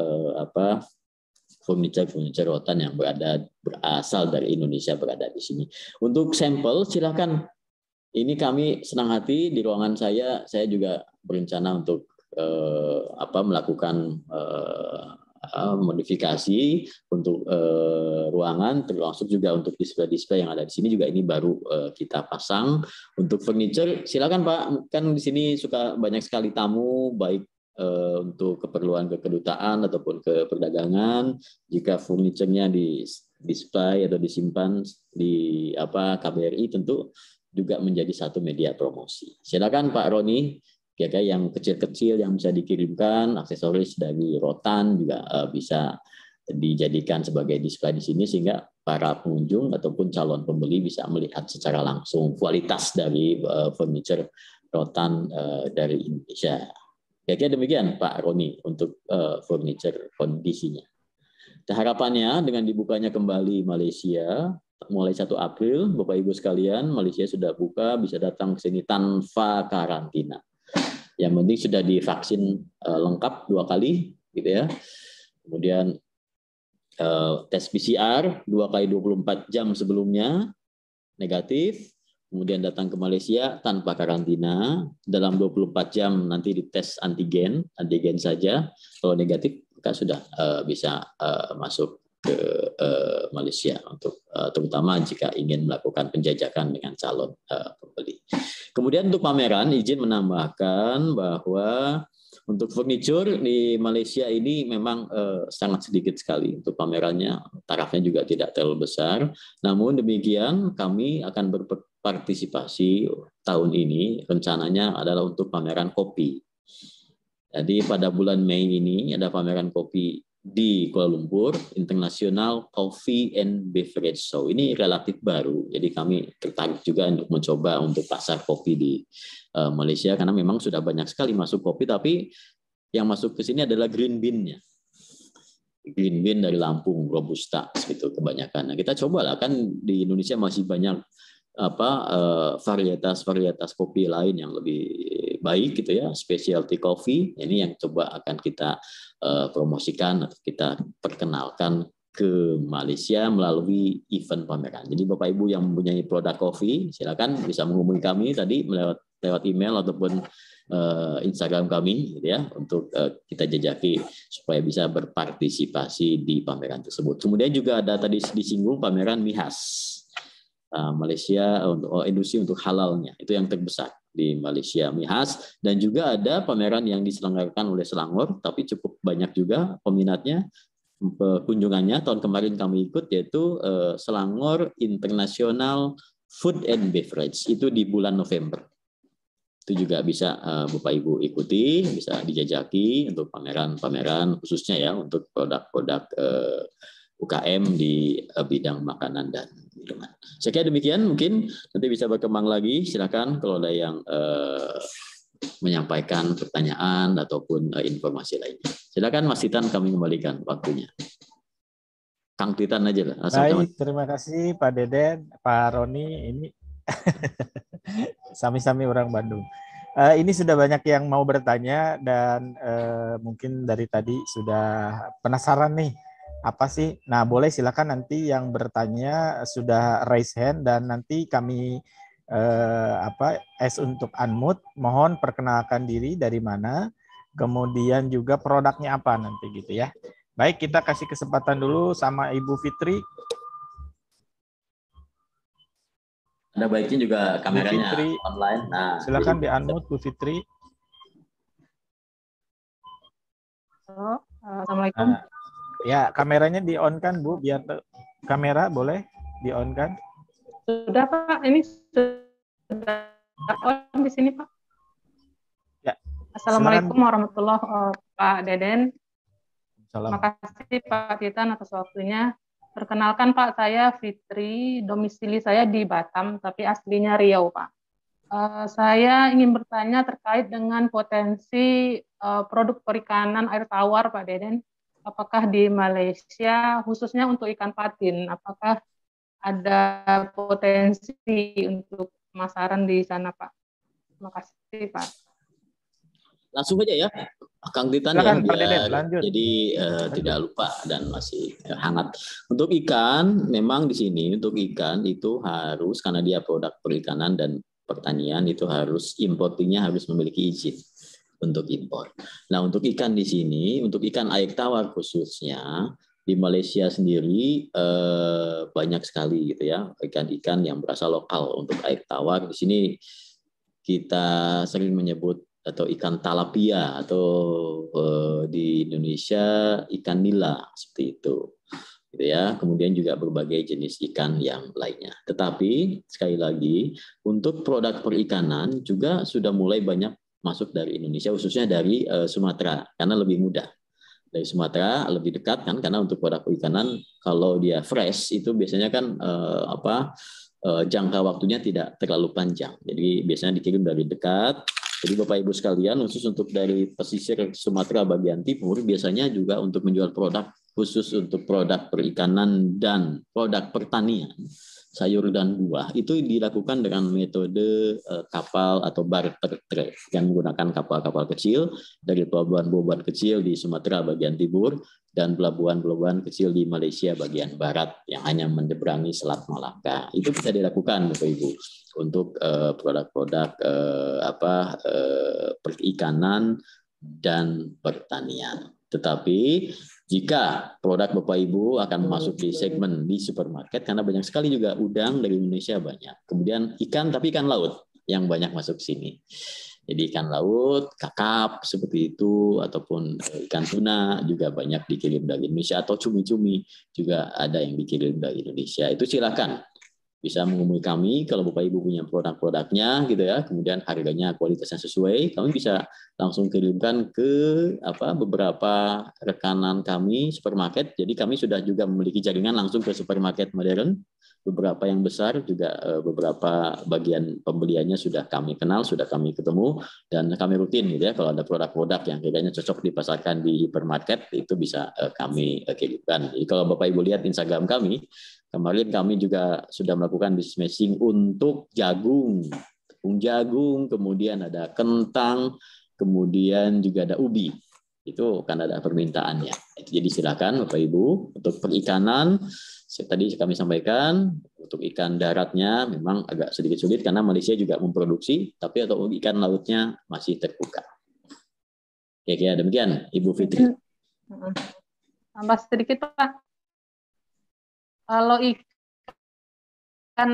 Speaker 3: furniture rotan yang berasal dari Indonesia berada di sini. Untuk sampel silakan. Ini kami senang hati di ruangan saya juga berencana untuk melakukan modifikasi untuk ruangan, termasuk juga untuk display-display yang ada di sini juga ini baru kita pasang. Untuk furniture silakan Pak, kan di sini suka banyak sekali tamu, baik untuk keperluan ke kedutaan ataupun ke perdagangan. Jika furniturnya di display atau disimpan di KBRI, tentu juga menjadi satu media promosi. Silakan Pak Roni. Kayak yang kecil-kecil yang bisa dikirimkan, aksesoris dari rotan juga bisa dijadikan sebagai display di sini, sehingga para pengunjung ataupun calon pembeli bisa melihat secara langsung kualitas dari furniture rotan dari Indonesia. Kira-kira demikian Pak Roni untuk furniture kondisinya. Harapannya dengan dibukanya kembali Malaysia mulai 1 April, Bapak Ibu sekalian, Malaysia sudah buka, bisa datang ke sini tanpa karantina. Yang penting sudah divaksin lengkap 2 kali, gitu ya. Kemudian tes PCR 2 kali 24 jam sebelumnya negatif. Kemudian datang ke Malaysia tanpa karantina. Dalam 24 jam nanti dites antigen saja. Kalau negatif, maka sudah bisa masuk ke Malaysia untuk terutama jika ingin melakukan penjajakan dengan calon pembeli. Kemudian untuk pameran, izin menambahkan bahwa untuk furniture di Malaysia ini memang sangat sedikit sekali untuk pamerannya, tarafnya juga tidak terlalu besar. Namun demikian kami akan berpartisipasi tahun ini, rencananya adalah untuk pameran kopi. Jadi pada bulan Mei ini ada pameran kopi di Kuala Lumpur, International Coffee and Beverage Show. Ini relatif baru, jadi kami tertarik juga untuk mencoba untuk pasar kopi di Malaysia, karena memang sudah banyak sekali masuk kopi, tapi yang masuk ke sini adalah green bean-nya. Green bean dari Lampung, Robusta, gitu kebanyakan. Nah, kita cobalah, kan di Indonesia masih banyak varietas kopi lain yang lebih baik gitu ya, specialty coffee. Ini yang coba akan kita promosikan atau kita perkenalkan ke Malaysia melalui event pameran. Jadi Bapak Ibu yang mempunyai produk kopi, silakan bisa menghubungi kami tadi lewat email ataupun Instagram kami gitu ya, untuk kita jajaki supaya bisa berpartisipasi di pameran tersebut. Kemudian juga ada tadi disinggung pameran MIHAS. Malaysia untuk industri untuk halalnya, itu yang terbesar di Malaysia, MIHAS. Dan juga ada pameran yang diselenggarakan oleh Selangor, tapi cukup banyak juga peminatnya, kunjungannya. Tahun kemarin kami ikut, yaitu Selangor International Food and Beverage, itu di bulan November. Itu juga bisa Bapak Ibu ikuti, bisa dijajaki untuk pameran-pameran khususnya ya untuk produk-produk UKM di bidang makanan dan minuman. Saya kira demikian, mungkin nanti bisa berkembang lagi. Silakan kalau ada yang menyampaikan pertanyaan ataupun informasi lainnya. Silakan Mas Titan, kami kembalikan waktunya. Kang Titan aja lah.
Speaker 1: Baik, terima kasih Pak Deden, Pak Roni. Ini sami-sami orang Bandung. Ini sudah banyak yang mau bertanya dan mungkin dari tadi sudah penasaran nih apa sih? Nah, boleh silakan nanti yang bertanya sudah raise hand dan nanti kami untuk unmute, mohon perkenalkan diri dari mana, kemudian juga produknya apa nanti gitu ya. Baik, kita kasih kesempatan dulu sama Ibu Fitri.
Speaker 3: Ada baiknya juga kameranya
Speaker 1: Fitri,
Speaker 3: online. Nah,
Speaker 1: silakan di-unmute Bu Fitri.
Speaker 4: Halo, Assalamualaikum.
Speaker 1: Ya, kameranya di-on kan Bu, biar kamera boleh di-on kan?
Speaker 4: Sudah Pak, ini sudah on di sini Pak.
Speaker 1: Ya.
Speaker 4: Assalamualaikum warahmatullahi wabarakatuh Pak Deden.
Speaker 1: Salam.
Speaker 4: Terima kasih Pak Titan atas waktunya. Perkenalkan Pak, saya Fitri, domisili saya di Batam, tapi aslinya Riau Pak. Saya ingin bertanya terkait dengan potensi produk perikanan air tawar Pak Deden. Apakah di Malaysia, khususnya untuk ikan patin, apakah ada potensi untuk pemasaran di sana Pak? Terima kasih Pak.
Speaker 3: Langsung aja ya, Kang Titan ya, biar jadi tidak lupa dan masih hangat. Untuk ikan, memang di sini untuk ikan itu harus, karena dia produk perikanan dan pertanian, itu harus importingnya harus memiliki izin untuk impor. Nah, untuk ikan di sini, untuk ikan air tawar khususnya di Malaysia sendiri banyak sekali gitu ya, ikan-ikan yang berasal lokal untuk air tawar. Di sini kita sering menyebut atau ikan talapia atau di Indonesia ikan nila seperti itu. Gitu ya. Kemudian juga berbagai jenis ikan yang lainnya. Tetapi sekali lagi untuk produk perikanan juga sudah mulai banyak masuk dari Indonesia, khususnya dari Sumatera karena lebih mudah. Dari Sumatera lebih dekat kan, karena untuk produk perikanan kalau dia fresh itu biasanya kan jangka waktunya tidak terlalu panjang. Jadi biasanya dikirim dari dekat. Jadi Bapak Ibu sekalian, khusus untuk dari pesisir Sumatera bagian timur, biasanya juga untuk menjual produk khusus untuk produk perikanan dan produk pertanian, sayur dan buah, itu dilakukan dengan metode kapal atau barter trade, yang menggunakan kapal-kapal kecil dari pelabuhan-pelabuhan kecil di Sumatera bagian timur dan pelabuhan-pelabuhan kecil di Malaysia bagian barat yang hanya menyeberangi Selat Malaka. Itu bisa dilakukan Bapak Ibu untuk produk-produk perikanan dan pertanian. Tetapi jika produk Bapak Ibu akan masuk di segmen di supermarket, karena banyak sekali juga udang dari Indonesia banyak. Kemudian ikan, tapi ikan laut yang banyak masuk sini. Jadi ikan laut, kakap seperti itu, ataupun ikan tuna juga banyak dikirim dari Indonesia, atau cumi-cumi juga ada yang dikirim dari Indonesia. Itu silakan bisa menghubungi kami kalau Bapak Ibu punya produk-produknya gitu ya, kemudian harganya kualitasnya sesuai, kami bisa langsung kirimkan ke beberapa rekanan kami supermarket. Jadi kami sudah juga memiliki jaringan langsung ke supermarket modern, beberapa yang besar juga beberapa bagian pembeliannya sudah kami kenal, sudah kami ketemu, dan kami rutin gitu ya, kalau ada produk-produk yang kayaknya cocok dipasarkan di hipermarket itu bisa kami kirimkan. Jadi kalau Bapak Ibu lihat Instagram kami, kemarin kami juga sudah melakukan business matching untuk jagung, tepung jagung, kemudian ada kentang, kemudian juga ada ubi. Itu kan ada permintaannya. Jadi silakan Bapak Ibu untuk perikanan. Tadi kami sampaikan untuk ikan daratnya memang agak sedikit sulit karena Malaysia juga memproduksi, tapi atau ikan lautnya masih terbuka. Kira-kira demikian, Ibu Fitri.
Speaker 4: Tambah sedikit Pak. Kalau ikan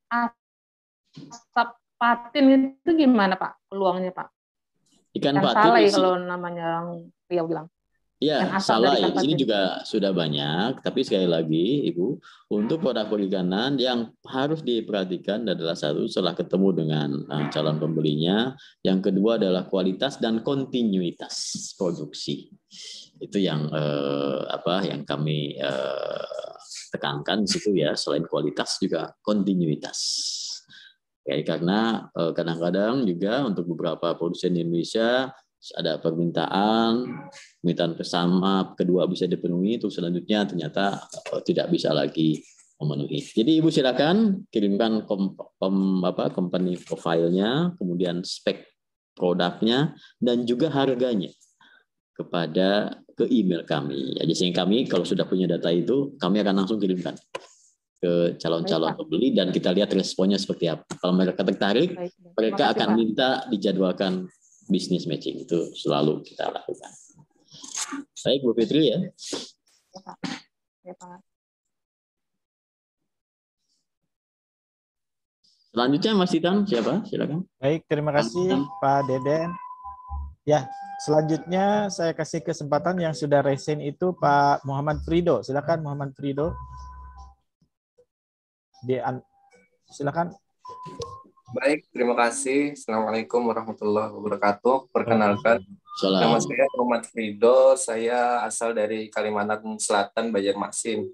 Speaker 4: asap patin itu gimana Pak peluangnya Pak?
Speaker 3: Ikan
Speaker 4: patin salai kalau namanya Ria bilang.
Speaker 3: Ya, salai di sini juga sudah banyak, tapi sekali lagi Ibu, untuk produk perikanan yang harus diperhatikan adalah satu, setelah ketemu dengan calon pembelinya, yang kedua adalah kualitas dan kontinuitas produksi. Itu yang yang kami tekankan di situ ya, selain kualitas juga kontinuitas. Ya, karena kadang-kadang juga untuk beberapa produsen di Indonesia ada permintaan bersama kedua bisa dipenuhi, terus selanjutnya ternyata tidak bisa lagi memenuhi. Jadi Ibu silakan kirimkan company profile-nya, kemudian spek produknya, dan juga harganya ke email kami. Jadi sehingga kami kalau sudah punya data itu, kami akan langsung kirimkan ke calon-calon pembeli dan kita lihat responnya seperti apa. Kalau mereka tertarik, mereka akan minta dijadwalkan business matching. Itu selalu kita lakukan. Baik, Bu Fitri ya.
Speaker 4: Ya, Pak.
Speaker 3: Selanjutnya Mas Titan, siapa? Silakan.
Speaker 1: Baik, terima kasih Pak Deden. Ya, selanjutnya saya kasih kesempatan yang sudah resign itu Pak Muhammad Frido. Silakan Muhammad Frido. Silakan.
Speaker 5: Baik, terima kasih. Assalamualaikum warahmatullahi wabarakatuh. Perkenalkan, nama saya Muhammad Frido. Saya asal dari Kalimantan Selatan, Banjarmasin.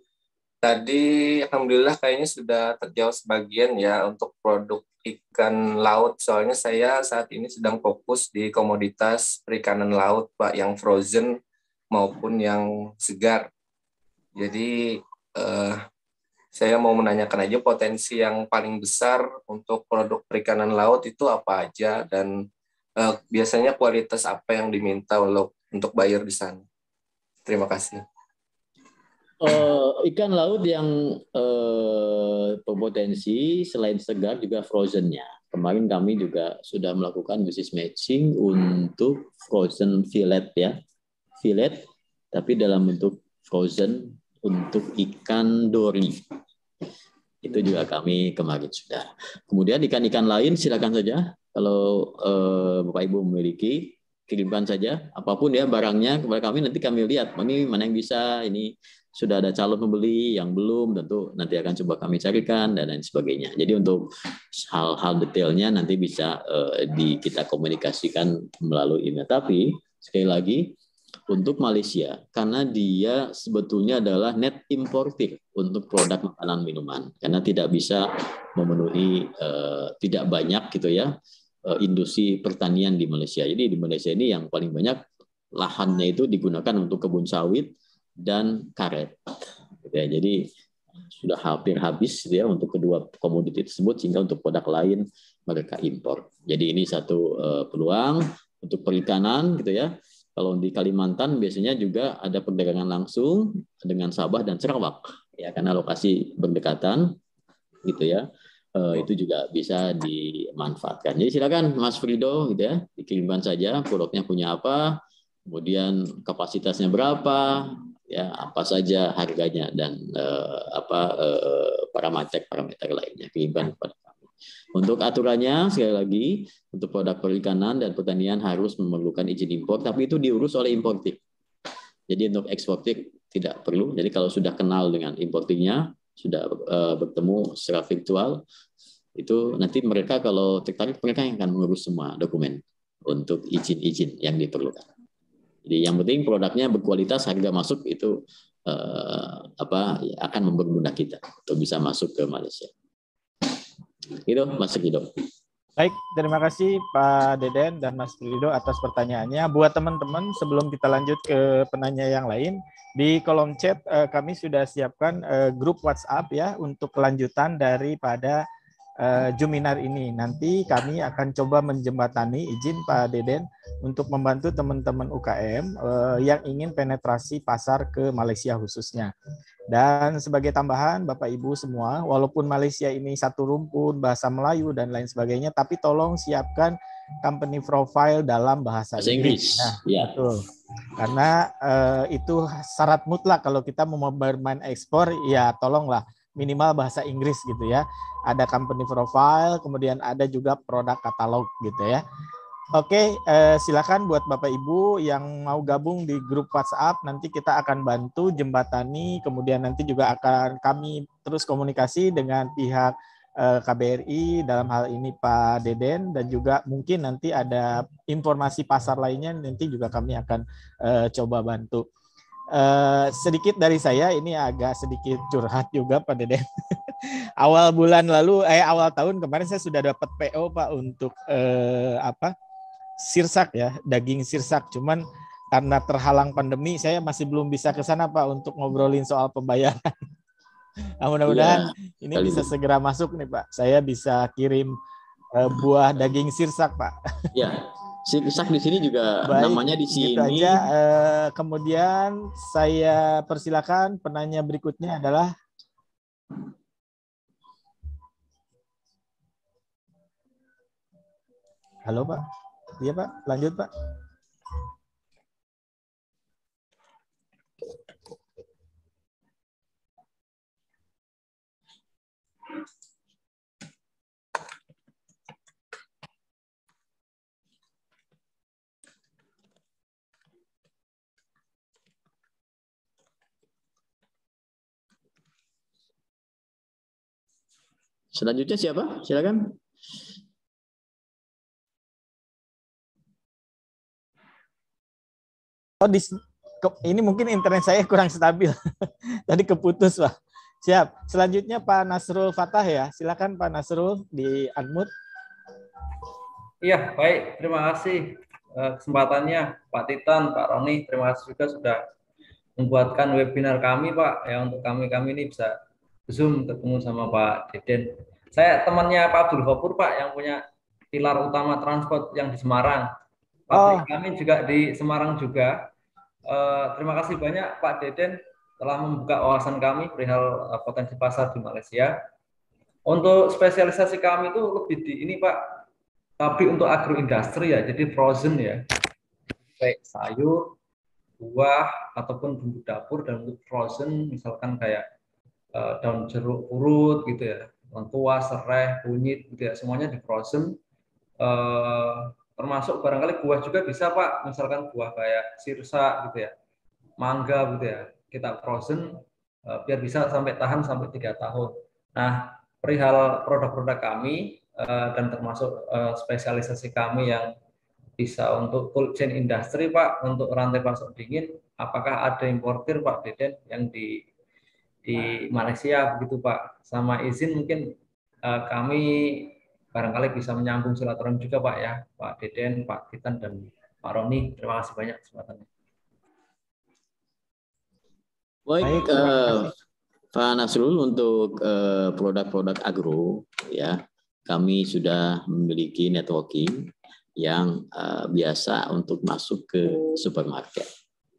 Speaker 5: Tadi alhamdulillah kayaknya sudah terjawab sebagian ya untuk produk ikan laut. Soalnya saya saat ini sedang fokus di komoditas perikanan laut, Pak, yang frozen maupun yang segar. Jadi saya mau menanyakan aja potensi yang paling besar untuk produk perikanan laut itu apa aja dan biasanya kualitas apa yang diminta untuk buyer di sana. Terima kasih.
Speaker 3: Ikan laut yang berpotensi selain segar juga frozennya. Kemarin kami juga sudah melakukan business matching untuk frozen fillet ya, fillet tapi dalam bentuk frozen untuk ikan dori. Itu juga kami kemarin sudah. Kemudian ikan-ikan lain silakan saja kalau Bapak Ibu memiliki, kirimkan saja apapun ya barangnya kepada kami, nanti kami lihat ini mana yang bisa, ini sudah ada calon pembeli, yang belum tentu nanti akan coba kami carikan dan lain sebagainya. Jadi untuk hal-hal detailnya nanti bisa kita komunikasikan melalui email. Tapi sekali lagi untuk Malaysia, karena dia sebetulnya adalah net importer untuk produk makanan minuman, karena tidak bisa memenuhi tidak banyak gitu ya industri pertanian di Malaysia. Jadi di Malaysia ini yang paling banyak lahannya itu digunakan untuk kebun sawit dan karet. Ya, jadi sudah hampir habis ya untuk kedua komoditi tersebut, sehingga untuk produk lain mereka impor. Jadi ini satu peluang untuk perikanan gitu ya. Kalau di Kalimantan biasanya juga ada perdagangan langsung dengan Sabah dan Sarawak ya, karena lokasi berdekatan gitu ya. Itu juga bisa dimanfaatkan. Jadi silakan Mas Frido gitu ya, dikirimkan saja produknya punya apa, kemudian kapasitasnya berapa, ya apa saja harganya dan parameter lainnya kirimkan kepada kami. Untuk aturannya sekali lagi untuk produk perikanan dan pertanian harus memerlukan izin impor, tapi itu diurus oleh importir. Jadi untuk eksportir tidak perlu. Jadi kalau sudah kenal dengan importirnya, sudah bertemu secara virtual, itu nanti mereka kalau tertarik mereka yang akan mengurus semua dokumen untuk izin-izin yang diperlukan. Jadi yang penting produknya berkualitas, harga masuk itu akan mempermudah kita untuk bisa masuk ke Malaysia. Itu Mas Rido.
Speaker 1: Baik, terima kasih Pak Deden dan Mas Rido atas pertanyaannya. Buat teman-teman, sebelum kita lanjut ke penanya yang lain, di kolom chat kami sudah siapkan grup WhatsApp ya untuk kelanjutan daripada Juminar ini. Nanti kami akan coba menjembatani, izin Pak Deden, untuk membantu teman-teman UKM yang ingin penetrasi pasar ke Malaysia khususnya. Dan sebagai tambahan, Bapak Ibu semua, walaupun Malaysia ini satu rumpun, bahasa Melayu dan lain sebagainya, tapi tolong siapkan company profile dalam bahasa Inggris. Nah, ya. Betul. Karena itu syarat mutlak kalau kita mau bermain ekspor, ya tolonglah minimal bahasa Inggris gitu ya. Ada company profile, kemudian ada juga produk katalog gitu ya. Oke, silakan buat Bapak Ibu yang mau gabung di grup WhatsApp, nanti kita akan bantu jembatani, kemudian nanti juga akan kami terus komunikasi dengan pihak KBRI, dalam hal ini Pak Deden, dan juga mungkin nanti ada informasi pasar lainnya, nanti juga kami akan coba bantu. Sedikit dari saya, ini agak sedikit curhat juga Pak Deden. Awal bulan lalu, awal tahun kemarin saya sudah dapat PO Pak untuk sirsak ya, daging sirsak. Cuman karena terhalang pandemi, saya masih belum bisa ke sana Pak untuk ngobrolin soal pembayaran. Nah, mudah-mudahan ini bisa segera masuk nih Pak. Saya bisa kirim buah daging sirsak Pak.
Speaker 3: Ya, sirsak di sini juga. Baik, namanya di sini.
Speaker 1: Gitu aja. Kemudian saya persilakan penanya berikutnya adalah. Halo Pak. Iya Pak, lanjut Pak.
Speaker 3: Selanjutnya siapa? Silakan.
Speaker 1: Oh, ini mungkin internet saya kurang stabil. Tadi keputus, Pak. Siap. Selanjutnya Pak Nasrul Fatah ya. Silakan Pak Nasrul di unmute.
Speaker 6: Iya, baik. Terima kasih kesempatannya Pak Titan, Pak Roni. Terima kasih juga sudah membuatkan webinar kami, Pak. Ya, untuk kami ini bisa Zoom ketemu sama Pak Deden. Saya temannya Pak Abdul Ghafur, Pak, yang punya pilar utama transport yang di Semarang. Pabrik kami juga di Semarang juga. Terima kasih banyak Pak Deden telah membuka wawasan kami perihal potensi pasar di Malaysia. Untuk spesialisasi kami itu lebih di ini Pak, pabrik untuk agroindustri ya, jadi frozen ya, baik sayur, buah ataupun bumbu dapur, dan untuk frozen misalkan kayak daun jeruk purut gitu ya, lengkuas, serai, kunyit gitu ya, semuanya di frozen. Termasuk barangkali buah juga bisa Pak, misalkan buah kayak sirsa gitu ya, mangga gitu ya, kita frozen biar bisa sampai tahan sampai 3 tahun. Nah, perihal produk-produk kami dan termasuk spesialisasi kami yang bisa untuk cold chain industry Pak, untuk rantai pasok dingin, apakah ada importir Pak Deden yang di Malaysia begitu Pak? Sama izin mungkin kami barangkali bisa menyambung silaturahmi juga Pak ya, Pak Deden, Pak Titan, dan Pak Roni. Terima kasih banyak kesempatannya.
Speaker 3: Baik, Pak Nasrul, untuk produk-produk agro ya, kami sudah memiliki networking yang biasa untuk masuk ke supermarket.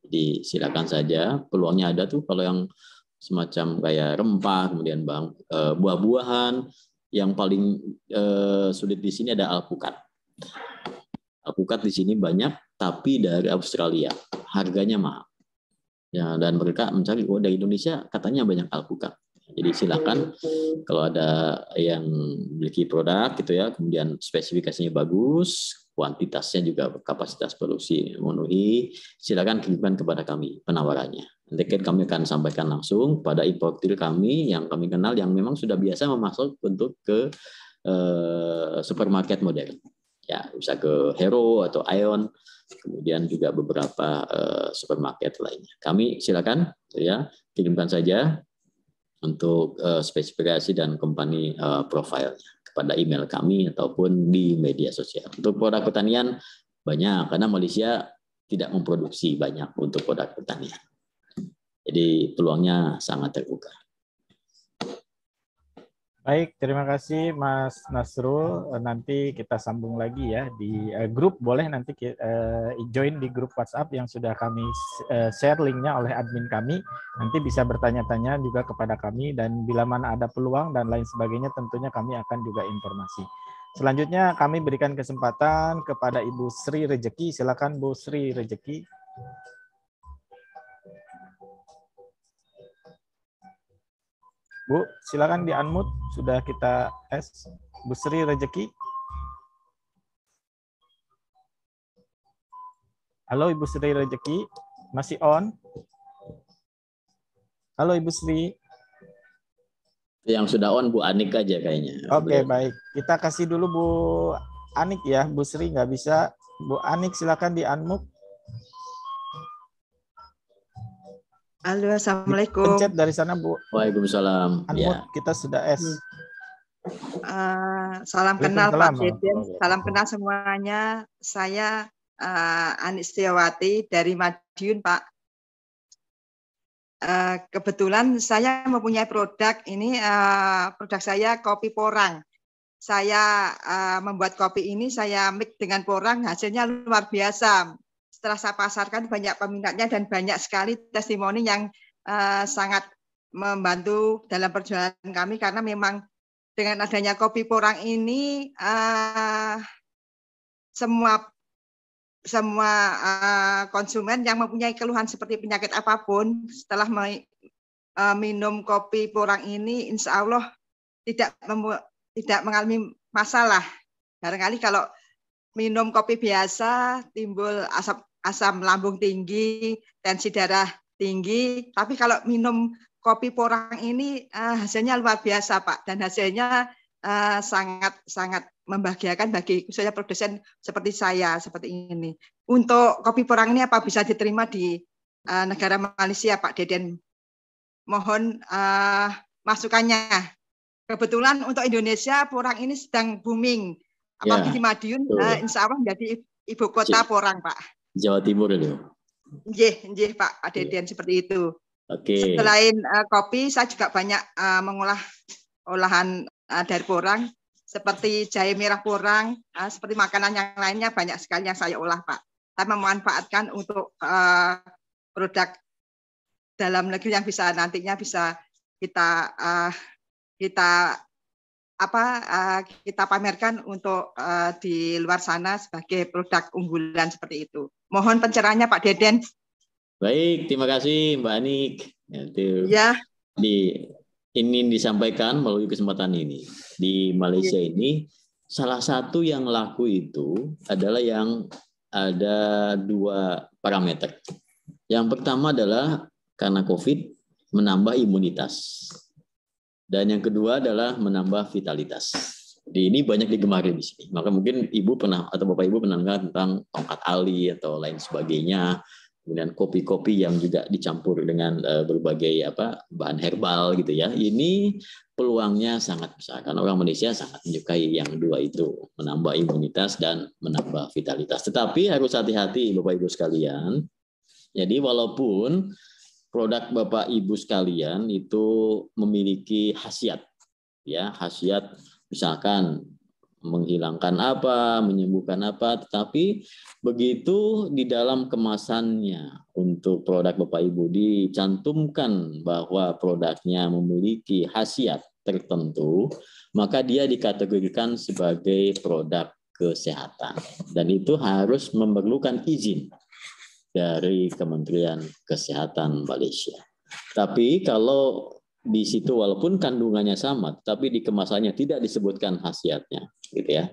Speaker 3: Jadi silakan saja, peluangnya ada tuh kalau yang semacam kayak rempah, kemudian buah-buahan. Yang paling sulit di sini ada alpukat. Alpukat di sini banyak, tapi dari Australia, harganya mahal. Ya, dan mereka mencari, dari Indonesia katanya banyak alpukat. Jadi silakan kalau ada yang memiliki produk gitu ya, kemudian spesifikasinya bagus, kuantitasnya juga kapasitas produksi memenuhi, silakan kirimkan kepada kami penawarannya. Nanti kami akan sampaikan langsung pada importir kami yang kami kenal yang memang sudah biasa memasok untuk ke supermarket modern. Ya, bisa ke Hero atau Aeon, kemudian juga beberapa supermarket lainnya. Kami silakan ya, kirimkan saja untuk spesifikasi dan company profile-nya kepada email kami ataupun di media sosial. Untuk produk pertanian banyak, karena Malaysia tidak memproduksi banyak untuk produk pertanian. Jadi peluangnya sangat terbuka.
Speaker 1: Baik, terima kasih Mas Nasrul. Nanti kita sambung lagi ya di grup. Boleh nanti join di grup WhatsApp yang sudah kami share linknya oleh admin kami. Nanti bisa bertanya-tanya juga kepada kami, dan bila mana ada peluang dan lain sebagainya tentunya kami akan juga informasi. Selanjutnya kami berikan kesempatan kepada Ibu Sri Rejeki. Silakan Bu Sri Rejeki. Bu, silakan di-unmute, sudah kita Bu Sri Rejeki. Halo Ibu Sri Rejeki, masih on? Halo Ibu Sri.
Speaker 3: Yang sudah on Bu Anik aja kayaknya.
Speaker 1: Oke, baik. Kita kasih dulu Bu Anik ya, Bu Sri nggak bisa. Bu Anik silakan di-unmute.
Speaker 7: Halo, Assalamualaikum.
Speaker 1: Pencet dari sana, Bu.
Speaker 3: Waalaikumsalam.
Speaker 1: Ya. Kita sudah
Speaker 7: salam kenal Pak Deden, salam kenal semuanya. Saya Anik Setiawati dari Madiun, Pak. kebetulan saya mempunyai produk ini, produk saya kopi porang. Saya membuat kopi ini, saya mix dengan porang, hasilnya luar biasa. Setelah saya pasarkan banyak peminatnya dan banyak sekali testimoni yang sangat membantu dalam perjalanan kami, karena memang dengan adanya kopi porang ini semua konsumen yang mempunyai keluhan seperti penyakit apapun setelah minum kopi porang ini, insya Allah tidak mengalami masalah. Barangkali kalau minum kopi biasa timbul asam lambung tinggi, tensi darah tinggi, tapi kalau minum kopi porang ini hasilnya luar biasa, Pak, dan hasilnya sangat membahagiakan bagi khususnya produsen seperti saya seperti ini. Untuk kopi porang ini apa bisa diterima di negara Malaysia, Pak Deden? Mohon masukannya. Kebetulan untuk Indonesia porang ini sedang booming. Apalagi di Madiun, insya Allah menjadi ibu kota porang, Pak.
Speaker 3: Jawa Timur itu.
Speaker 7: Nggih, Pak Deden, seperti itu.
Speaker 3: Oke.
Speaker 7: Selain kopi, saya juga banyak mengolah olahan dari porang, seperti jahe merah porang, seperti makanan yang lainnya banyak sekali yang saya olah, Pak. Saya memanfaatkan untuk produk dalam negeri yang bisa nantinya bisa kita pamerkan untuk di luar sana sebagai produk unggulan seperti itu. Mohon pencerahannya, Pak Deden.
Speaker 3: Baik, terima kasih Mbak Anik.
Speaker 7: Ya.
Speaker 3: Ini disampaikan melalui kesempatan ini. Di Malaysia ini salah satu yang laku itu adalah yang ada 2 parameter. Yang pertama adalah karena COVID menambah imunitas. Dan yang kedua adalah menambah vitalitas. Jadi ini banyak digemari di sini. Maka mungkin Ibu pernah atau Bapak Ibu pernah dengar tentang tongkat ali atau lain sebagainya. Kemudian kopi-kopi yang juga dicampur dengan berbagai bahan herbal gitu ya. Ini peluangnya sangat besar karena orang Malaysia sangat menyukai yang 2 itu, menambah imunitas dan menambah vitalitas. Tetapi harus hati-hati Bapak Ibu sekalian. Jadi walaupun produk Bapak Ibu sekalian itu memiliki khasiat, ya khasiat misalkan menghilangkan apa, menyembuhkan apa, tetapi begitu di dalam kemasannya untuk produk Bapak Ibu dicantumkan bahwa produknya memiliki khasiat tertentu, maka dia dikategorikan sebagai produk kesehatan dan itu harus memerlukan izin dari Kementerian Kesehatan Malaysia. Tapi kalau di situ walaupun kandungannya sama, tapi di kemasannya tidak disebutkan khasiatnya, gitu ya.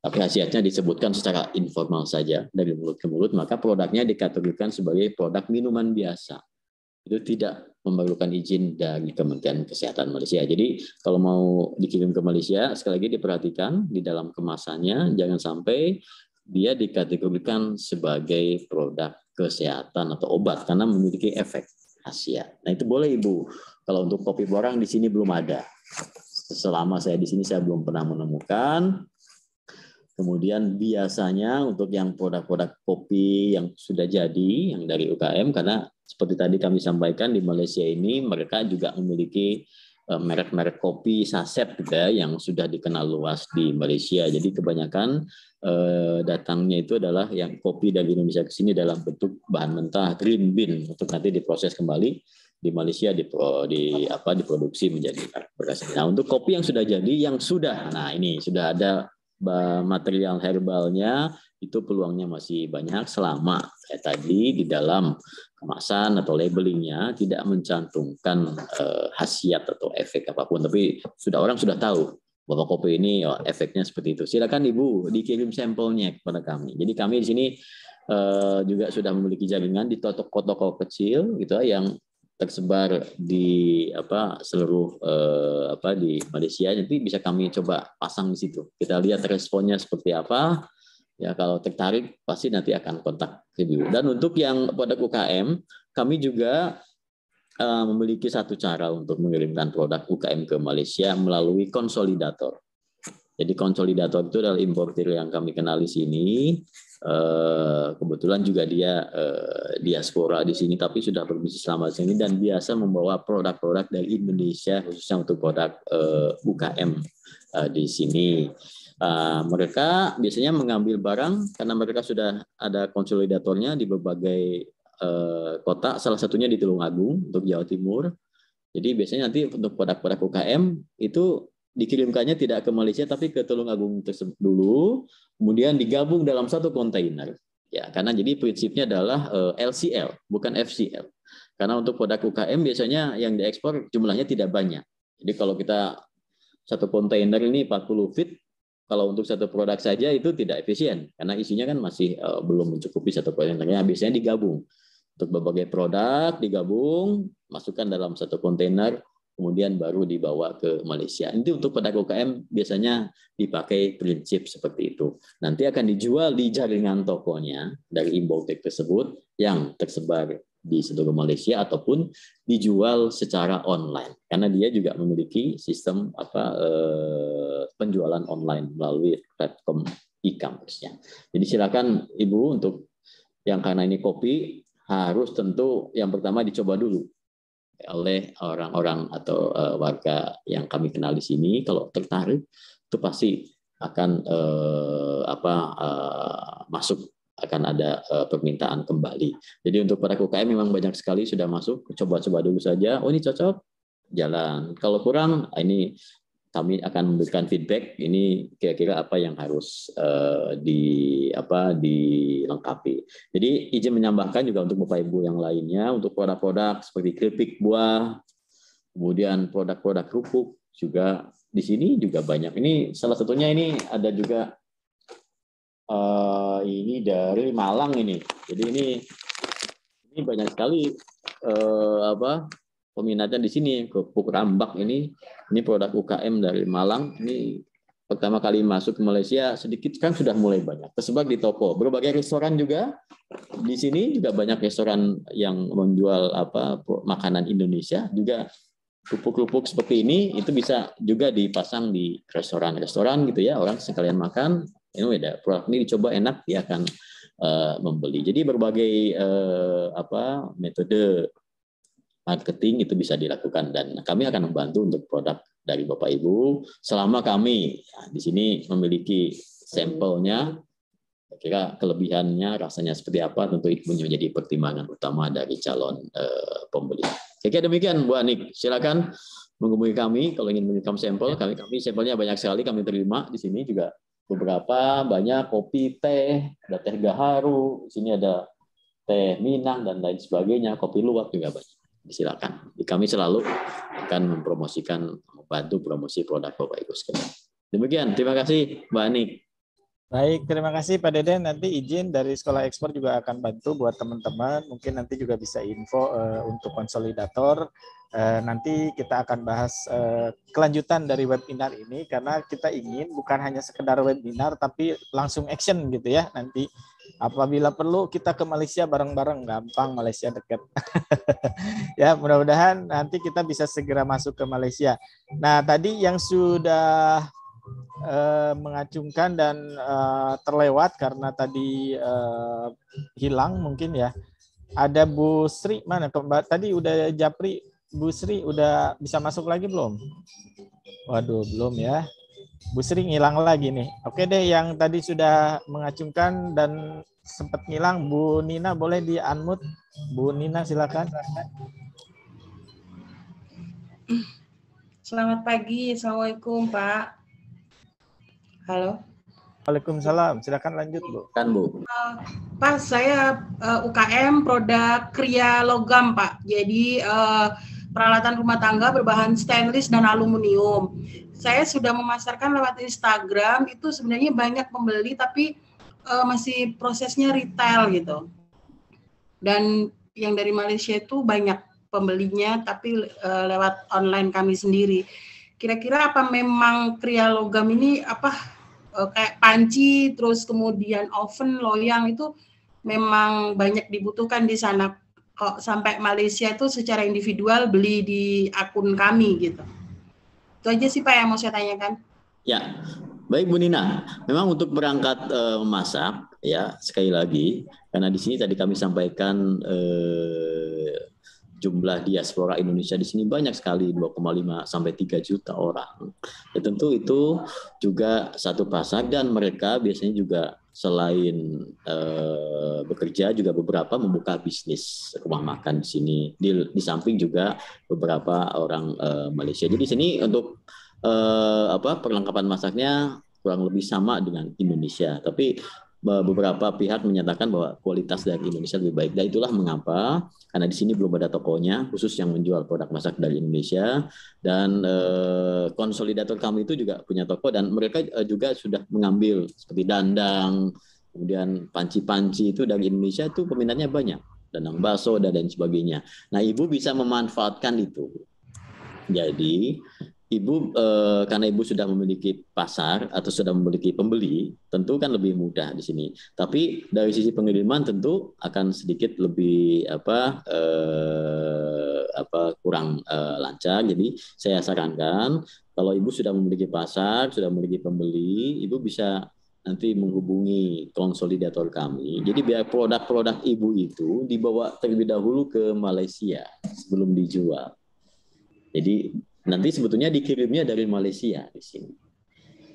Speaker 3: Tapi khasiatnya disebutkan secara informal saja dari mulut ke mulut, maka produknya dikategorikan sebagai produk minuman biasa. Itu tidak memerlukan izin dari Kementerian Kesehatan Malaysia. Jadi kalau mau dikirim ke Malaysia, sekali lagi diperhatikan di dalam kemasannya, jangan sampai dia dikategorikan sebagai produk kesehatan atau obat karena memiliki efek khasiat. Nah itu boleh Ibu. Kalau untuk kopi porang di sini belum ada. Selama saya di sini saya belum pernah menemukan. Kemudian biasanya untuk yang produk-produk kopi yang sudah jadi, yang dari UKM, karena seperti tadi kami sampaikan di Malaysia ini mereka juga memiliki merek-merek kopi saset gitu ya, yang sudah dikenal luas di Malaysia. Jadi kebanyakan datangnya itu adalah yang kopi dari Indonesia ke sini dalam bentuk bahan mentah green bean untuk nanti diproses kembali di Malaysia diproduksi menjadi beras. Nah, untuk kopi yang sudah jadi nah ini sudah ada material herbalnya, itu peluangnya masih banyak selama tadi di dalam kemasan atau labelingnya tidak mencantumkan khasiat atau efek apapun, tapi orang sudah tahu bahwa kopi ini efeknya seperti itu. Silakan Ibu dikirim sampelnya kepada kami. Jadi kami di sini juga sudah memiliki jaringan di toko-toko kecil gitu yang tersebar di seluruh di Malaysia. Nanti bisa kami coba pasang di situ. Kita lihat responnya seperti apa. Ya kalau tertarik pasti nanti akan kontak Ibu. Dan untuk yang produk UKM, kami juga memiliki satu cara untuk mengirimkan produk UKM ke Malaysia melalui konsolidator. Jadi konsolidator itu adalah importir yang kami kenal di sini. Kebetulan juga dia diaspora di sini, tapi sudah berbisnis selama di sini dan biasa membawa produk-produk dari Indonesia, khususnya untuk produk UKM di sini. Mereka biasanya mengambil barang karena mereka sudah ada konsolidatornya di berbagai kota, salah satunya di Tulungagung untuk Jawa Timur. Jadi biasanya nanti untuk produk-produk UKM itu dikirimkannya tidak ke Malaysia tapi ke Tulungagung tersebut dulu, kemudian digabung dalam satu kontainer. Ya, karena jadi prinsipnya adalah LCL, bukan FCL. Karena untuk produk UKM biasanya yang diekspor jumlahnya tidak banyak. Jadi kalau kita satu kontainer ini 40 feet, kalau untuk satu produk saja itu tidak efisien karena isinya kan masih belum mencukupi satu kontainernya. Biasanya digabung. Untuk berbagai produk digabung, masukkan dalam satu kontainer, kemudian baru dibawa ke Malaysia. Ini untuk produk UKM biasanya dipakai prinsip seperti itu. Nanti akan dijual di jaringan tokonya dari Inbotek tersebut yang tersebar di seluruh Malaysia ataupun dijual secara online. Karena dia juga memiliki sistem penjualan online melalui platform e-commerce-nya. Jadi silakan Ibu untuk yang karena ini kopi harus tentu yang pertama dicoba dulu oleh orang-orang atau warga yang kami kenal di sini. Kalau tertarik itu pasti akan masuk, akan ada permintaan kembali. Jadi untuk para UKM memang banyak sekali sudah masuk, coba-coba dulu saja. Oh ini cocok, jalan. Kalau kurang, ini kami akan memberikan feedback. Ini kira-kira apa yang harus dilengkapi. Jadi izin menambahkan juga untuk Bapak Ibu yang lainnya, untuk produk-produk seperti keripik buah, kemudian produk-produk kerupuk juga di sini juga banyak. Ini salah satunya ini ada juga ini dari Malang ini. Jadi ini banyak sekali peminatnya di sini. Kerupuk rambak ini produk UKM dari Malang. Ini pertama kali masuk ke Malaysia, sedikit kan sudah mulai banyak tersebar di toko. Berbagai restoran juga di sini juga banyak restoran yang menjual makanan Indonesia juga. Kerupuk-kerupuk seperti ini itu bisa juga dipasang di restoran-restoran gitu ya, orang sekalian makan. Ini produk ini dicoba enak, dia akan membeli. Jadi berbagai metode marketing itu bisa dilakukan dan kami akan membantu untuk produk dari Bapak Ibu selama kami di sini memiliki sampelnya. Kira kelebihannya rasanya seperti apa tentu itu menjadi pertimbangan utama dari calon pembeli. Kira demikian Bu Anik, silakan menghubungi kami kalau ingin mengirim sampel. Kami sampelnya banyak sekali kami terima di sini juga. Beberapa banyak kopi, teh, ada teh gaharu, di sini ada teh Minang dan lain sebagainya, kopi luwak juga banyak. Silakan. Kami selalu akan membantu promosi produk Bapak Ibu sekalian. Demikian, terima kasih Mbak Anik.
Speaker 1: Baik, terima kasih Pak Deden. Nanti izin dari Sekolah Ekspor juga akan bantu buat teman-teman. Mungkin nanti juga bisa info untuk konsolidator. Nanti kita akan bahas kelanjutan dari webinar ini karena kita ingin bukan hanya sekedar webinar tapi langsung action gitu ya. Nanti apabila perlu kita ke Malaysia bareng-bareng, gampang, Malaysia dekat. Ya, mudah-mudahan nanti kita bisa segera masuk ke Malaysia. Nah, tadi yang sudah mengacungkan dan terlewat karena tadi hilang mungkin ya. Ada Bu Sri, mana Mbak? Tadi udah Japri, Bu Sri udah bisa masuk lagi belum? Waduh, belum ya. Bu Sri ngilang lagi nih. Oke deh, yang tadi sudah mengacungkan dan sempat ngilang, Bu Nina boleh di-unmute. Bu Nina silakan.
Speaker 8: Selamat pagi, Assalamualaikum Pak. Halo.
Speaker 1: Waalaikumsalam, silakan lanjut Bu.
Speaker 3: Kan Bu.
Speaker 8: Pak, saya UKM produk Kria Logam Pak. Jadi peralatan rumah tangga berbahan stainless dan aluminium. Saya sudah memasarkan lewat Instagram, itu sebenarnya banyak pembeli tapi masih prosesnya retail gitu. Dan yang dari Malaysia itu banyak pembelinya tapi lewat online kami sendiri. Kira-kira apa memang Kria Logam ini kayak panci terus kemudian oven, loyang itu memang banyak dibutuhkan di sana. Kok sampai Malaysia itu secara individual beli di akun kami gitu. Itu aja sih Pak yang mau saya tanyakan.
Speaker 3: Ya, Baik Bu Nina, memang untuk berangkat memasak ya sekali lagi karena di sini tadi kami sampaikan jumlah diaspora Indonesia di sini banyak sekali 2,5 sampai 3 juta orang. Ya, tentu itu juga satu pasar dan mereka biasanya juga selain bekerja juga beberapa membuka bisnis rumah makan di sini. Di samping juga beberapa orang Malaysia. Jadi di sini untuk perlengkapan masaknya kurang lebih sama dengan Indonesia, tapi beberapa pihak menyatakan bahwa kualitas dari Indonesia lebih baik. Dan itulah mengapa karena di sini belum ada tokonya khusus yang menjual produk masak dari Indonesia, dan konsolidator kami itu juga punya toko dan mereka juga sudah mengambil seperti dandang, kemudian panci-panci itu dari Indonesia itu peminatnya banyak, dandang bakso dan lain sebagainya. Nah, Ibu bisa memanfaatkan itu. Jadi Ibu, karena Ibu sudah memiliki pasar atau sudah memiliki pembeli, tentu kan lebih mudah di sini. Tapi dari sisi pengiriman tentu akan sedikit lebih kurang lancar. Jadi saya sarankan kalau Ibu sudah memiliki pasar, sudah memiliki pembeli, Ibu bisa nanti menghubungi konsolidator kami. Jadi biar produk-produk Ibu itu dibawa terlebih dahulu ke Malaysia sebelum dijual. Jadi nanti sebetulnya dikirimnya dari Malaysia di sini.